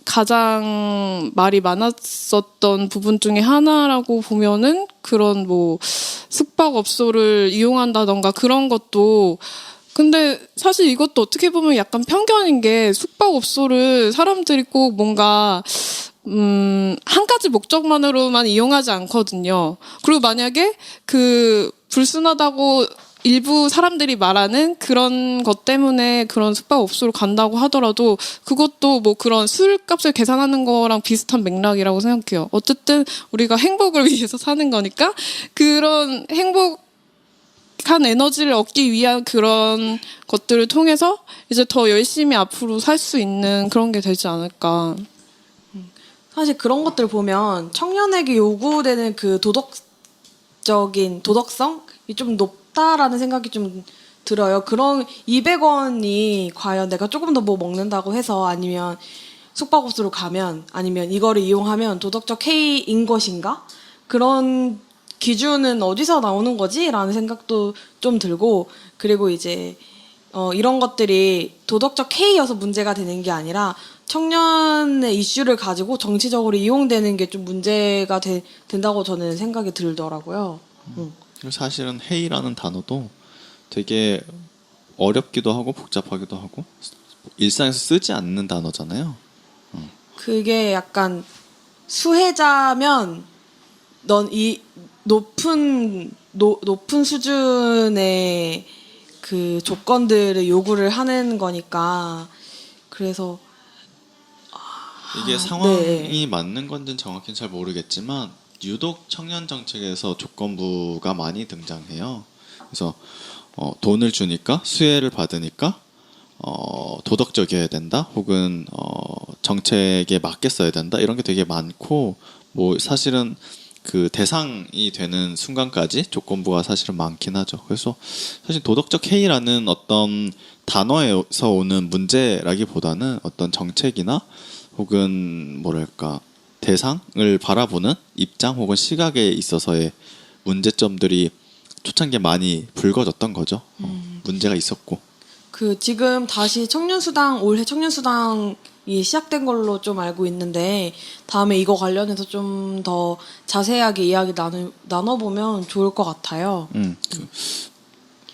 Speaker 6: 가장 말이 많았었던 부분 중에 하나라고 보면은 그런 뭐 숙박업소를 이용한다던가 그런 것도 근데 사실 이것도 어떻게 보면 약간 편견인 게 숙박업소를 사람들이 꼭 뭔가 한 가지 목적만으로만 이용하지 않거든요. 그리고 만약에 그 불순하다고 일부 사람들이 말하는 그런 것 때문에 그런 숙박업소로 간다고 하더라도 그것도 뭐 그런 술값을 계산하는 거랑 비슷한 맥락이라고 생각해요. 어쨌든 우리가 행복을 위해서 사는 거니까 그런 행복한 에너지를 얻기 위한 그런 것들을 통해서 이제 더 열심히 앞으로 살 수 있는 그런 게 되지 않을까.
Speaker 2: 사실 그런 것들 보면 청년에게 요구되는 그 도덕성이 좀 높다라는 생각이 좀 들어요. 그런 200원이 과연 내가 조금 더 뭐 먹는다고 해서 아니면 숙박업소로 가면 아니면 이거를 이용하면 도덕적 K인 것인가? 그런 기준은 어디서 나오는 거지? 라는 생각도 좀 들고 그리고 이제 이런 것들이 도덕적 K여서 문제가 되는 게 아니라 청년의 이슈를 가지고 정치적으로 이용되는 게 좀 문제가 된다고 저는 생각이 들더라고요.
Speaker 3: 사실은 헤이라는 단어도 되게 어렵기도 하고 복잡하기도 하고 일상에서 쓰지 않는 단어잖아요.
Speaker 2: 그게 약간 수혜자면 넌 이 높은 수준의 그 조건들을 요구를 하는 거니까 그래서
Speaker 3: 이게 상황이
Speaker 2: 네.
Speaker 3: 맞는 건지는 정확히는 잘 모르겠지만 유독 청년 정책에서 조건부가 많이 등장해요. 그래서 돈을 주니까 수혜를 받으니까 도덕적이어야 된다 혹은 정책에 맞게 써야 된다 이런 게 되게 많고 뭐 사실은 그 대상이 되는 순간까지 조건부가 사실은 많긴 하죠. 그래서 사실 도덕적 해이라는 어떤 단어에서 오는 문제라기보다는 어떤 정책이나 혹은 뭐랄까 대상을 바라보는 입장 혹은 시각에 있어서의 문제점들이 초창기에 많이 불거졌던 거죠. 문제가 있었고.
Speaker 2: 그 지금 다시 올해 청년수당이 시작된 걸로 좀 알고 있는데 다음에 이거 관련해서 좀 더 자세하게 이야기 나눠보면 좋을 것 같아요.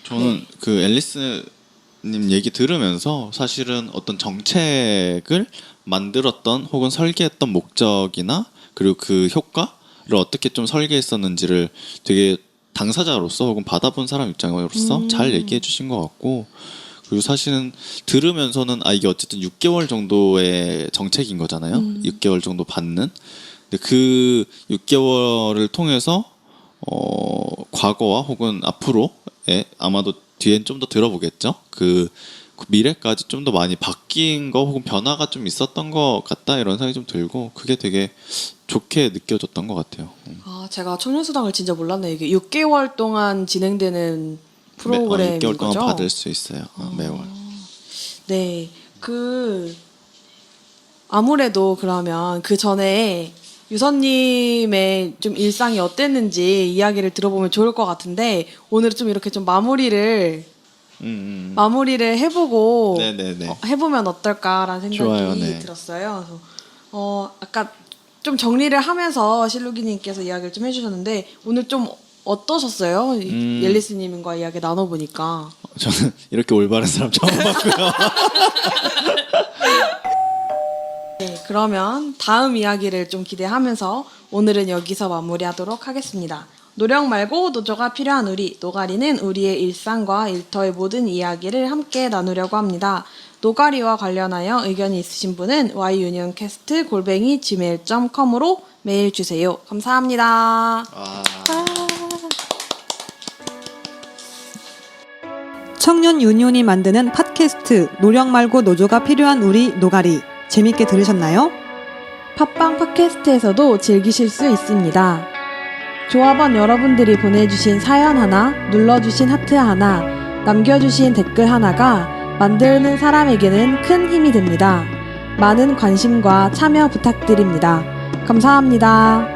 Speaker 3: 저는 그 앨리스님 얘기 들으면서 사실은 어떤 정책을 만들었던 혹은 설계했던 목적이나 그리고 그 효과를 어떻게 좀 설계했었는지를 되게 당사자로서 혹은 받아본 사람 입장으로서 잘 얘기해 주신 것 같고 그리고 사실은 들으면서는 이게 어쨌든 6개월 정도의 정책인 거잖아요. 6개월 정도 받는. 근데 그 6개월을 통해서 과거와 혹은 앞으로의 아마도 뒤엔 좀 더 들어보겠죠. 그 미래까지 좀 더 많이 바뀐 거 혹은 변화가 좀 있었던 것 같다 이런 생각이 좀 들고 그게 되게 좋게 느껴졌던 것 같아요.
Speaker 2: 제가 청년수당을 진짜 몰랐네요. 이게 6개월 동안 진행되는 프로그램인
Speaker 3: 6개월 동안
Speaker 2: 거죠?
Speaker 3: 받을 수 있어요. 매월.
Speaker 2: 네, 아무래도 그러면 그 전에 유선님의 좀 일상이 어땠는지 이야기를 들어보면 좋을 것 같은데 오늘 좀 이렇게 좀 마무리를 해보고
Speaker 3: 네네네.
Speaker 2: 해보면 어떨까라는 생각이
Speaker 3: 좋아요, 네.
Speaker 2: 들었어요. 그래서 아까 좀 정리를 하면서 실루기님께서 이야기를 좀 해주셨는데 오늘 좀 어떠셨어요? 옐리스님과 이야기 나눠보니까.
Speaker 3: 저는 이렇게 올바른 사람 처음 봤고요.
Speaker 2: 네, 그러면 다음 이야기를 좀 기대하면서 오늘은 여기서 마무리하도록 하겠습니다. 노력 말고 노조가 필요한 우리, 노가리는 우리의 일상과 일터의 모든 이야기를 함께 나누려고 합니다. 노가리와 관련하여 의견이 있으신 분은 yunioncast@gmail.com으로 메일 주세요. 감사합니다.
Speaker 4: 청년 유니온이 만드는 팟캐스트 노력 말고 노조가 필요한 우리 노가리 재밌게 들으셨나요?
Speaker 2: 팟빵 팟캐스트에서도 즐기실 수 있습니다. 조합원 여러분들이 보내주신 사연 하나, 눌러주신 하트 하나, 남겨주신 댓글 하나가 만드는 사람에게는 큰 힘이 됩니다. 많은 관심과 참여 부탁드립니다. 감사합니다.